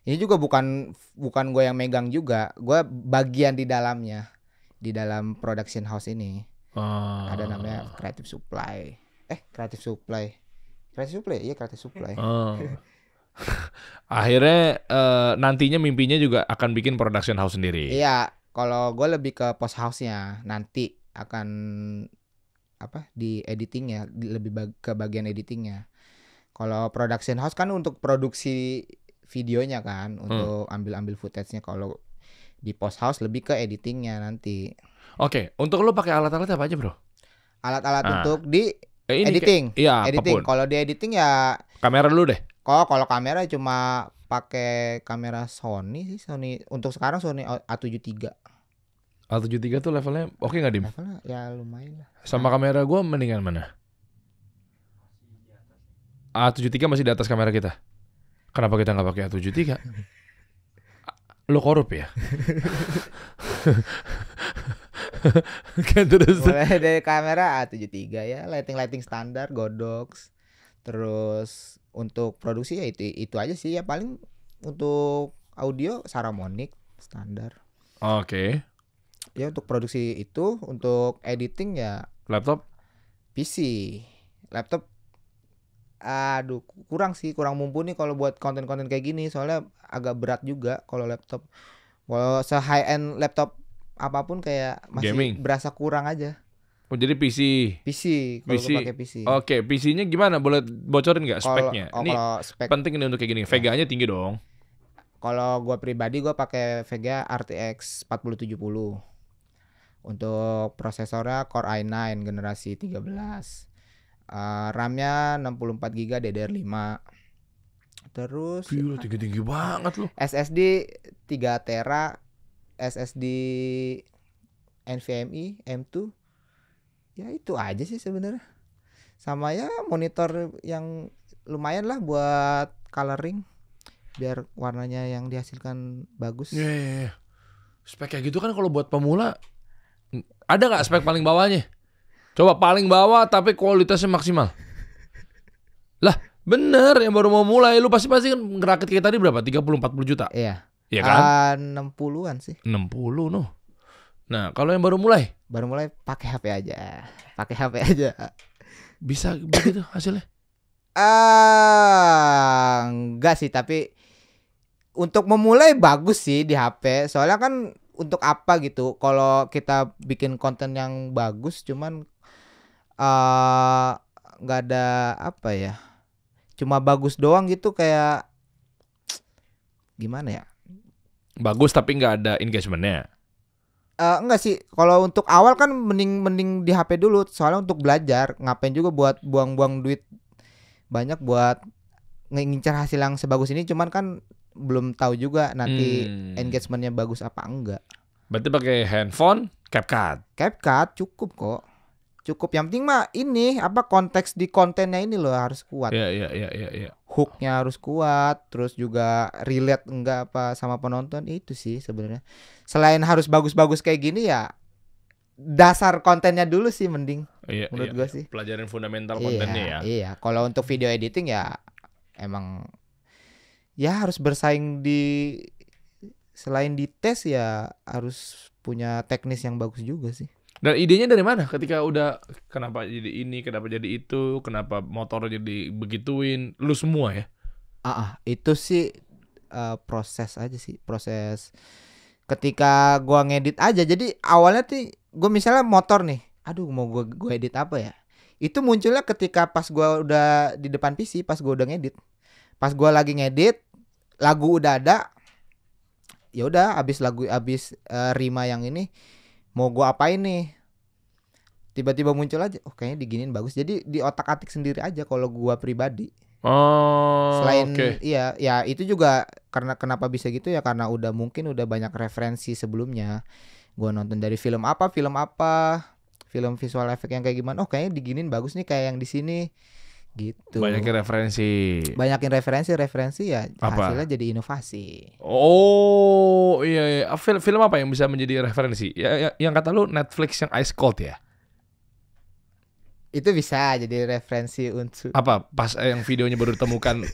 Ini juga bukan gue yang megang juga. Gue bagian di dalamnya, di dalam production house ini. Ada namanya Creative Supply. Creative Supply. Iya Creative Supply. Akhirnya nantinya mimpinya juga akan bikin production house sendiri. Iya, kalau gue lebih ke post house-nya. Nanti akan di editingnya, ke bagian editingnya. Kalau production house kan untuk produksi videonya kan, untuk ambil footage-nya. Kalau di post house lebih ke editingnya nanti. Oke, untuk lo pakai alat-alat apa aja, Bro? Alat-alat untuk di ini editing. Iya, editing. apapun. Kalau di editing ya Kamera dulu deh. kalau kamera cuma pakai kamera Sony sih, untuk sekarang Sony A73. A73 tuh levelnya oke nggak, Dim? Levelnya ya lumayan lah. Sama kamera gue mendingan mana? A73 masih di atas kamera kita. Kenapa kita nggak pakai A73? Lo korup ya? Kan terus. Mulai dari kamera A73 ya, lighting standar, Godox. Terus untuk produksi ya itu aja sih ya, paling untuk audio Saramonic standar. Oke. Ya untuk produksi itu, untuk editing ya Laptop? PC. Laptop kurang mumpuni kalau buat konten-konten kayak gini, soalnya agak berat juga kalau laptop. Kalau se-high end laptop apapun kayak masih Gaming. berasa kurang aja. Oh, jadi PC. Kalau gue pakai PC. Oke, PC-nya gimana? Boleh bocorin nggak speknya? Ini Kalau spek, penting nih untuk kayak gini. Vega-nya tinggi dong. kalau gue pribadi gue pakai Vega RTX 4070. Untuk prosesornya Core i9 generasi 13. RAM-nya 64GB DDR5. Terus Gila, tinggi-tinggi banget loh. SSD 3TB, SSD NVMe M2. Ya itu aja sih sebenarnya. Sama ya monitor yang lumayan lah buat coloring, biar warnanya yang dihasilkan bagus. Iya. Spek kayak gitu kan kalau buat pemula, ada nggak spek paling bawahnya? Coba paling bawah tapi kualitasnya maksimal. Lah, bener, yang baru mau mulai lu pasti kan ngerakit kayak tadi berapa? 30-40 juta. Iya. Iya kan? 60-an sih. 60 noh. Nah, kalau yang baru mulai Pakai HP aja. bisa begitu hasilnya? Enggak sih, tapi untuk memulai bagus sih di HP. Soalnya kan untuk apa gitu kalau kita bikin konten yang bagus, cuman nggak ada apa ya, cuma bagus doang gitu, kayak gimana ya, Bagus tapi nggak ada engagementnya. enggak sih, kalau untuk awal kan mending di HP dulu, soalnya untuk belajar. Ngapain juga buat buang-buang duit banyak buat ngincar hasil yang sebagus ini, cuman kan belum tahu juga nanti engagementnya bagus apa enggak. Berarti pakai handphone, CapCut Cukup kok. Yang penting mah ini konteks di kontennya ini loh harus kuat. Iya. Hooknya harus kuat, terus juga relate enggak apa sama penonton, itu sih sebenarnya. Selain harus bagus-bagus kayak gini ya, dasar kontennya dulu sih mending. Iya, menurut gua sih. Pelajarin fundamental kontennya ya. Iya, kalau untuk video editing ya emang ya harus bersaing selain di tes ya harus punya teknis yang bagus juga sih. Dan idenya dari mana? Ketika udah kenapa jadi ini, kenapa jadi itu, kenapa motor jadi begituin, lu semua ya? Itu sih proses aja sih, proses ketika gua ngedit aja. Jadi awalnya tuh gua misalnya motor nih, mau gua edit apa ya? Itu munculnya ketika pas gua udah di depan PC, pas gua udah ngedit. Pas gua lagi ngedit, lagu udah ada. Ya udah, abis rima yang ini mau gua apain nih, tiba-tiba muncul aja, kayaknya diginiin bagus. Jadi di otak-atik sendiri aja kalau gua pribadi. Selain iya, ya itu juga karena kenapa bisa gitu ya, karena mungkin udah banyak referensi sebelumnya. Gua nonton dari film apa, film visual effect yang kayak gimana, kayaknya diginiin bagus nih kayak yang di sini gitu. Banyakin referensi ya, hasilnya jadi inovasi. Oh iya. Film apa yang bisa menjadi referensi? Ya, yang kata lu Netflix yang Ice Cold ya? Itu bisa jadi referensi untuk Apa? Pas yang videonya baru ditemukan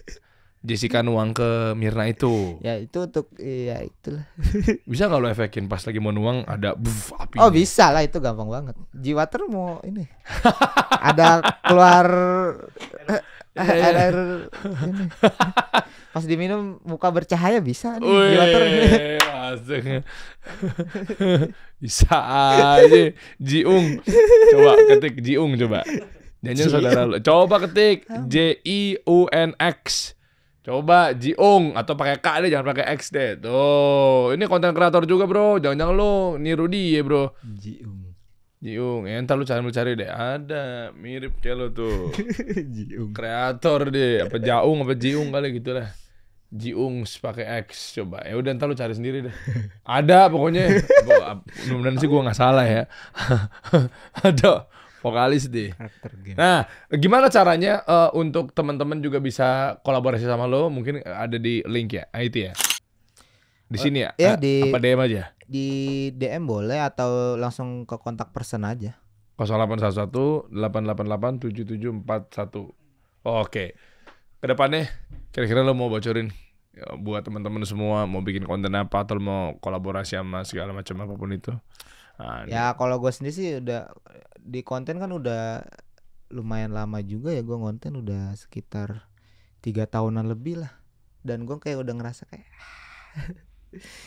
Jessica nuang ke Mirna itu. Ya itu untuk ya itulah. Bisa nggak lo efekin pas lagi mau nuang ada api? Oh bisa lah, itu gampang banget. Jiwater mau ini ada keluar air ini. Pas diminum muka bercahaya bisa nih Jiwater. Langsung. Bisa aja. Jiung. Coba ketik Jiung coba. Jangan saudara lo. Coba ketik JIUNX. Coba Jiung atau pakai K deh, jangan pakai X deh. Tuh, ini konten kreator juga, Bro. Jangan lo niru dia, Bro. Jiung, ya ntar lu cari deh. Ada mirip kayak lo tuh. Jiung. Kreator deh, apa Jaung apa Jiung kali gitu lah. Jiung pakai X coba. Ya udah ntar lu cari sendiri deh. Ada pokoknya. Mudah-mudahan sih gua nggak salah ya. Ada vokalis deh. Nah, gimana caranya untuk teman-teman juga bisa kolaborasi sama lo? Mungkin ada di link ya, IT ya. Di sini ya? Ya, di apa DM aja? Di DM boleh atau langsung ke kontak person aja. 0811 888 7741. Oke. Kedepannya kira-kira lo mau bocorin buat teman-teman semua mau bikin konten apa atau mau kolaborasi sama segala macam apapun itu? Nah, ya kalau gue sendiri sih udah di konten kan udah lumayan lama juga ya, gue konten udah sekitar 3 tahunan lebih lah, dan gue kayak udah ngerasa kayak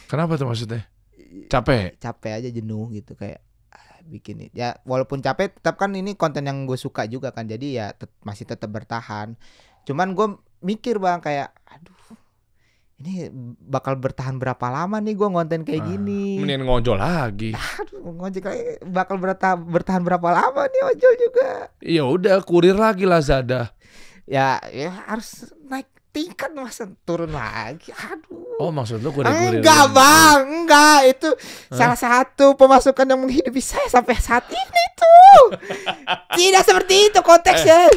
kenapa tuh maksudnya? Capek aja, jenuh gitu kayak bikin ini. Ya walaupun capek tetap kan ini konten yang gue suka juga kan, jadi ya masih tetap bertahan. Cuman gue mikir bang kayak aduh ini bakal bertahan berapa lama nih gue ngonten kayak gini. Mendingan ngojol lagi. Aduh, ngojek lagi bakal bertahan berapa lama nih ojol juga. Ya udah kurir lagi Lazada. Ya harus naik tingkat, masa turun lagi. Aduh. Oh maksud lu kurir-kurir? Enggak bang, enggak, itu salah satu pemasukan yang menghidupi saya sampai saat ini tuh. Tidak seperti itu konteksnya.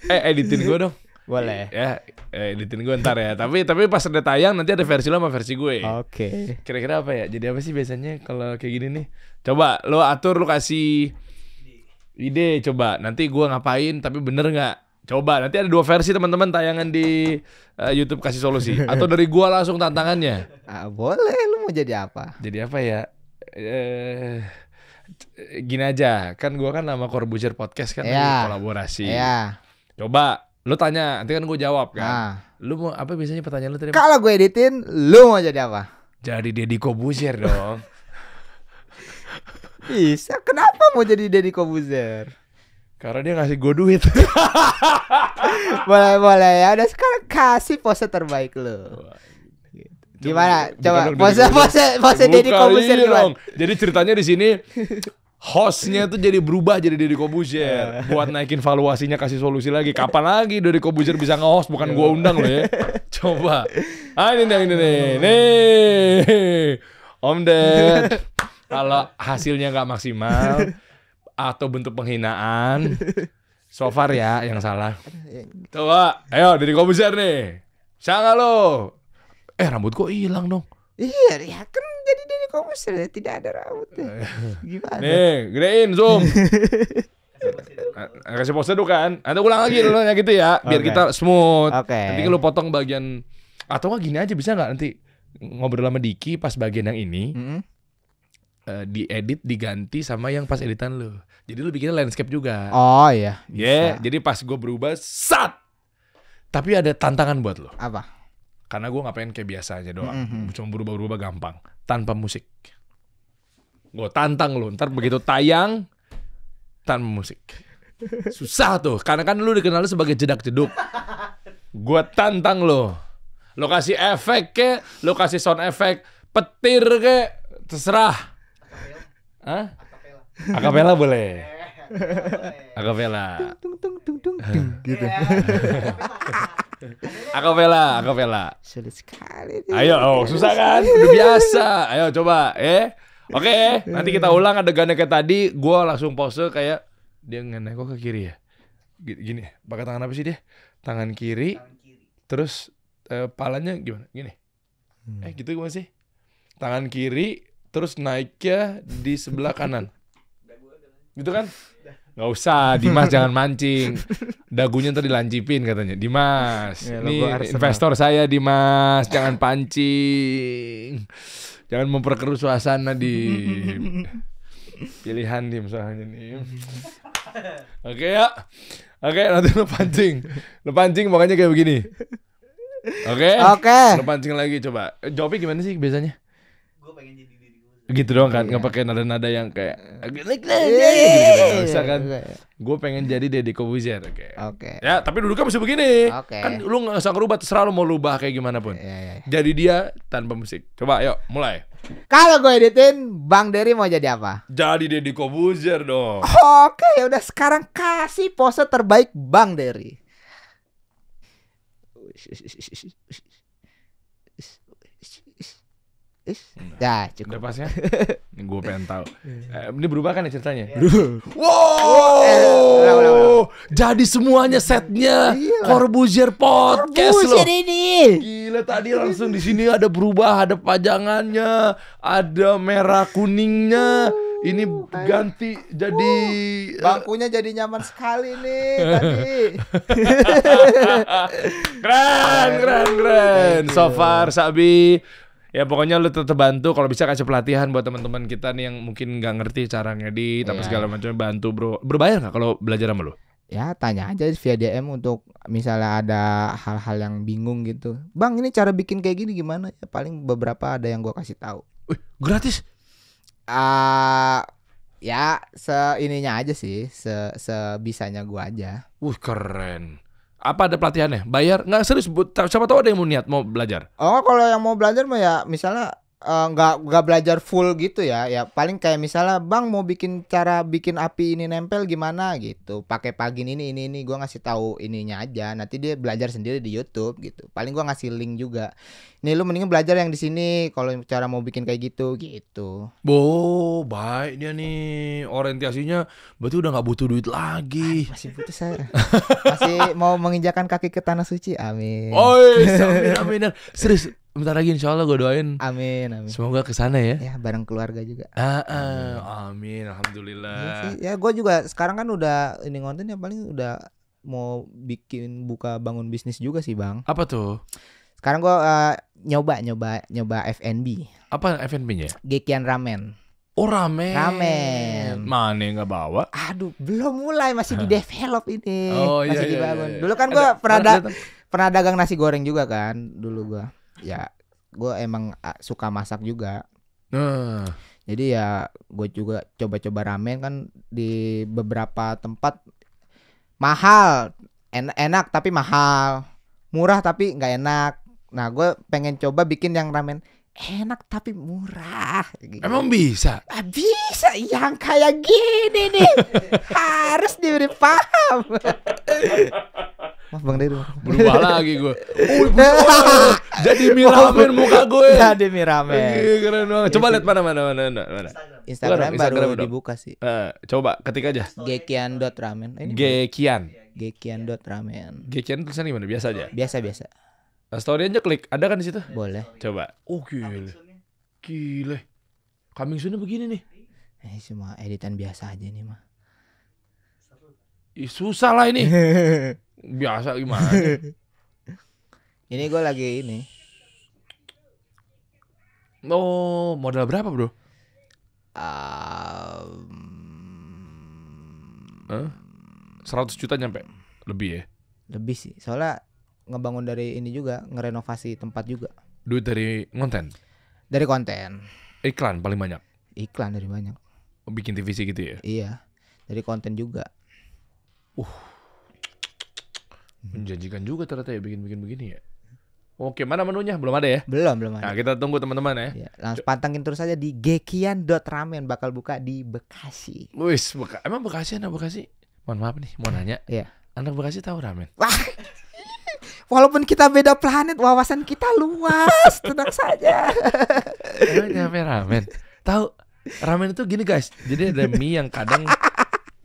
Editin gue dong. Boleh. Ya, editin gue ntar ya. Tapi pas udah tayang nanti ada versi lo sama versi gue. Oke. Kira-kira apa ya? Jadi apa sih biasanya kalau kayak gini nih? Coba lo atur, lo kasih ide. Coba nanti gue ngapain tapi bener nggak? Coba nanti ada 2 versi teman-teman tayangan di YouTube Kasih Solusi. Atau dari gue langsung tantangannya. Boleh, lu mau jadi apa? Jadi apa ya? Gini aja, kan gue kan nama Corbuzier Podcast kan kolaborasi. Iya. Coba lu tanya, nanti kan gue jawab kan. Lu mau apa biasanya pertanyaan lu tadi? Kalau gue editin, lu mau jadi apa? Jadi Deddy Corbuzier dong. Bisa, kenapa mau jadi Deddy Corbuzier? Karena dia ngasih gue duit. Boleh ya. Udah sekarang kasih pose terbaik lu. Gimana? Coba pose Deddy Corbuzier gimana? Jadi ceritanya di sini hostnya tuh jadi berubah jadi Deddy Corbuzier buat naikin valuasinya Kasih Solusi lagi. Kapan lagi Deddy Corbuzier bisa nge-host, bukan gua undang loh ya. Coba. Ini nih. Om Ded. Kalau hasilnya nggak maksimal atau bentuk penghinaan, so far ya yang salah. Coba, ayo Deddy Corbuzier nih. Bisa nggak lo? Rambut kok hilang dong? Iya, ya kan jadi Deddy Corbuzier tidak ada rambutnya. Gimana? Nih, gedein zoom. Kasih pose dulu kan. Nanti ulang lagi dulu ya gitu ya, biar kita smooth. Nanti lu potong bagian atau nggak gini aja bisa nggak nanti ngobrol sama Diki pas bagian yang ini. Diedit diganti sama yang pas editan lu. Jadi lu bikinnya landscape juga. Oh iya. Jadi pas gue berubah tapi ada tantangan buat lu. Apa? Karena gue gak pengen kayak biasa aja doang. Cuma berubah-berubah gampang. Tanpa musik. Gue tantang lu. Ntar begitu tayang tanpa musik. Susah tuh. Karena kan lu dikenal sebagai jedak-jeduk. Gue tantang lu. Lo kasih efek kek, lo kasih sound effect, petir kek, terserah. Hah? Akapela boleh. Akapela. Tung gitu. Akapela. Sulit sekali. Ayo, susah kan? Udah biasa. Ayo coba, Oke, nanti kita ulang adegannya kayak tadi. Gua langsung pose kayak dia ngenekok ke kiri ya. Gini, pakai tangan apa sih dia? Tangan kiri. Terus palanya gimana? Gini. Gitu gimana sih? Tangan kiri terus naiknya di sebelah kanan. Gitu kan? Nggak usah, Dimas jangan mancing. Dagunya ntar dilancipin katanya. Dimas, Ya, ini logo Arsenal. investor saya Dimas, jangan pancing. Jangan memperkeruh suasana di pilihan Dim soalnya nih. Oke ya. Oke, nanti lo pancing. Lo pancing pokoknya kayak begini. Oke. Lo pancing lagi coba. Jawabnya gimana sih biasanya? Gue pengen jadi diri gue. Gitu doang kan, nggak pakai nada-nada yang kayak nggak usah kan. Gue pengen jadi Deddy Corbuzier. Oke. Ya, tapi duduknya masih begini. Oke. Kan lu nggak usah ngerubah, terserah lu mau rubah kayak gimana pun. Ya. Jadi dia tanpa musik. Coba, yuk mulai. Kalau gue editin, Bang Dery mau jadi apa? Jadi Deddy Corbuzier dong. Oke, ya udah sekarang kasih pose terbaik Bang Dery. Ya, Udah cukup. pas ya? Ini gue pengen tahu. Ini berubah kan ya ceritanya? Ulang. Wow. Jadi semuanya setnya Corbuzier Podcast loh. ini. Gila, tadi langsung di sini ada berubah, ada pajangannya, ada merah kuningnya. Ini ganti jadi Bangkunya jadi nyaman sekali nih tadi. keren. So far Sabi, ya pokoknya lu tetap bantu, kalau bisa kasih pelatihan buat teman-teman kita nih yang mungkin nggak ngerti cara ngedit apa segala macamnya, bantu bro. Berbayar nggak kalau belajar sama lu? Ya tanya aja via DM untuk misalnya ada hal-hal yang bingung gitu. Bang, ini cara bikin kayak gini gimana? Ya, paling beberapa ada yang gua kasih tahu. Wih, gratis? Ya seininya aja sih, sebisanya gua aja. Keren. Apa ada pelatihannya? Bayar? Nggak, serius, siapa tahu ada yang mau niat mau belajar. Oh, kalau yang mau belajar mah ya misalnya nggak belajar full gitu ya paling kayak misalnya Bang mau cara bikin api ini nempel gimana gitu, pakai plugin ini gua ngasih tahu ininya aja, nanti dia belajar sendiri di YouTube gitu. Paling gua ngasih link juga, nih lu mendingan belajar yang di sini kalau cara mau bikin kayak gitu. Baik dia nih orientasinya, berarti udah nggak butuh duit lagi. Masih butuh saya. Masih mau menginjakan kaki ke tanah suci. Amin. Amin. Serius, bentar lagi insya Allah gue doain. Amin. Semoga kesana ya. Ya bareng keluarga juga. Amin. Alhamdulillah. Iya sih. Ya gue juga sekarang kan udah ini konten ya, paling udah mau buka bangun bisnis juga sih Bang. Apa tuh? Sekarang gue nyoba F&B. Apa F&B-nya? Gekian ramen. Oh, ramen. Mana nggak bawa? Aduh, belum mulai, masih di develop ini. Oh, iya, masih iya, dibangun. iya. Dulu kan gue pernah dagang nasi goreng juga kan dulu gue. Ya, gue emang suka masak juga. Jadi ya gue juga coba-coba ramen kan di beberapa tempat. Mahal, enak tapi mahal. Murah tapi nggak enak. Nah, gue pengen coba bikin yang ramen enak tapi murah gitu. Emang bisa? Bisa, yang kayak gini nih harus diberi paham. Maaf Bang Dery. Berubah lagi gue. Jadi mie ramen muka gue. Jadi mie ramen. Keren banget. Coba lihat mana. Instagram baru dong. dibuka sih. Coba ketik aja. Gekian.ramen. Gekian.ramen. Gekian tulisannya gimana? Biasa aja. Biasa. Story aja klik. Ada kan di situ? Boleh. Coba. Oh gile. Coming soon-nya begini nih. Cuma editan biasa aja nih mah. Susah lah ini. Biasa gimana? Ini gue lagi ini. Oh, modal berapa bro? 100 juta nyampe? Lebih ya? Lebih sih. Soalnya ngebangun dari ini juga, ngerenovasi tempat juga. Duit dari konten? Dari konten. Iklan paling banyak? Iklan dari banyak. Bikin TVC gitu ya? Iya. Dari konten juga. Menjanjikan juga ternyata ya bikin begini ya. Oke, mana menunya? Belum ada ya? Belum Nah, ada. kita tunggu teman-teman ya. Ya, langsung pantengin terus aja di gekian.ramen, bakal buka di Bekasi. Wis, emang Bekasi anak Bekasi? Mohon maaf nih, mau nanya. Iya. Anak Bekasi tahu ramen? Wah. Walaupun kita beda planet, wawasan kita luas. Tenang saja. Emang nyampe ramen? Tahu ramen itu gini guys. Jadi ada mie yang kadang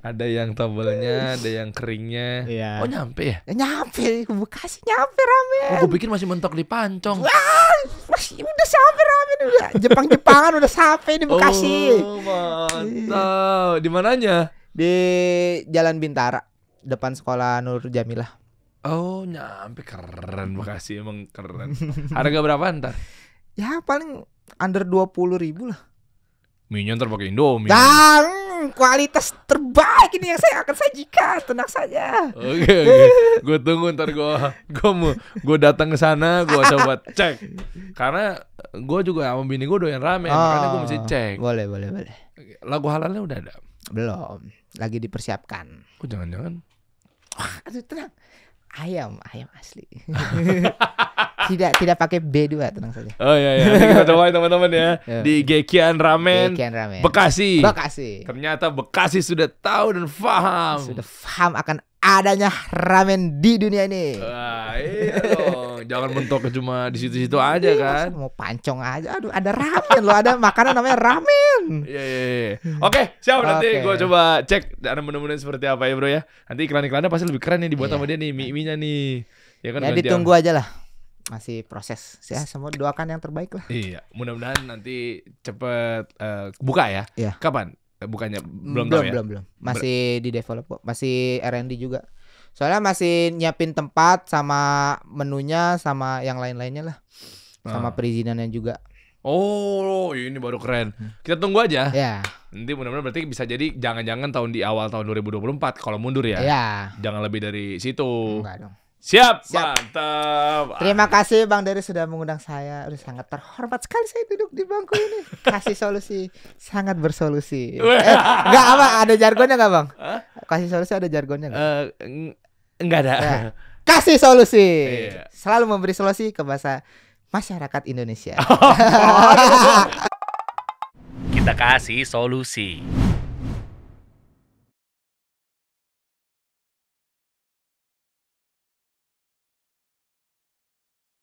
ada yang tombolnya, ada yang keringnya. Iya. Oh nyampe ya? Nyampe ke Bekasi, nyampe ramen. Oh, gue pikir masih mentok di Pancong. Udah sampai ramen, udah Jepang-Jepangan udah sampai di Bekasi. Oh mantap. Di mananya? Di Jalan Bintara, depan sekolah Nur Jamilah. Oh, nyampe keren Bekasi emang keren. Harga berapa ntar? Ya paling under 20.000 lah. Mie-nya ntar pakai Indomie. Dan kualitas terbaik ini yang saya akan sajikan, tenang saja. Oke. Gue tunggu ntar gue datang ke sana, gue coba cek. Karena gue juga sama bini gue doyan ramen, makanya gue mesti cek. Boleh. Lagu halalnya udah ada? Belum, lagi dipersiapkan. Oh, jangan-jangan. Aduh tenang. Ayam asli. tidak pakai B2, tenang saja. Oh iya. Nanti kita cobain teman-teman ya. Di Gekian Ramen, Bekasi. Ternyata Bekasi sudah tahu dan paham. Sudah paham akan adanya ramen di dunia ini. Wah, iya dong. Jangan mentoknya cuma di situ-situ aja kan. Mau pancong aja. Aduh, ada ramen loh, ada makanan namanya ramen. Iya. Oke, siap. Nanti gue coba cek dan mudah-mudahan seperti apa ya bro ya. Nanti iklan-iklannya pasti lebih keren nih dibuat sama dia nih, mie-nya nih. Ya kan, ditunggu aja lah. Masih proses. Ya, semua doakan yang terbaik lah. Iya, mudah-mudahan nanti cepet buka ya. Iya. Kapan? Bukannya belum tahu ya? Belum. Masih di develop kok. Masih R&D juga. Soalnya masih nyiapin tempat sama menunya sama yang lain-lainnya lah. Sama perizinannya juga. Oh, ini baru keren. Kita tunggu aja. Ya. Nanti mudah-mudahan berarti bisa jadi jangan-jangan di awal tahun 2024 kalau mundur ya. Iya. Jangan lebih dari situ. Enggak dong. Siap. Mantap. Terima kasih Bang Dery sudah mengundang saya. Udah sangat terhormat sekali saya duduk di bangku ini. Kasih solusi, sangat bersolusi. Enggak apa? Ada jargonnya enggak Bang? Kasih solusi ada jargonnya enggak? Enggak ada. Ya. Kasih solusi. Iya. Selalu memberi solusi ke bahasa masyarakat Indonesia. Kita kasih solusi.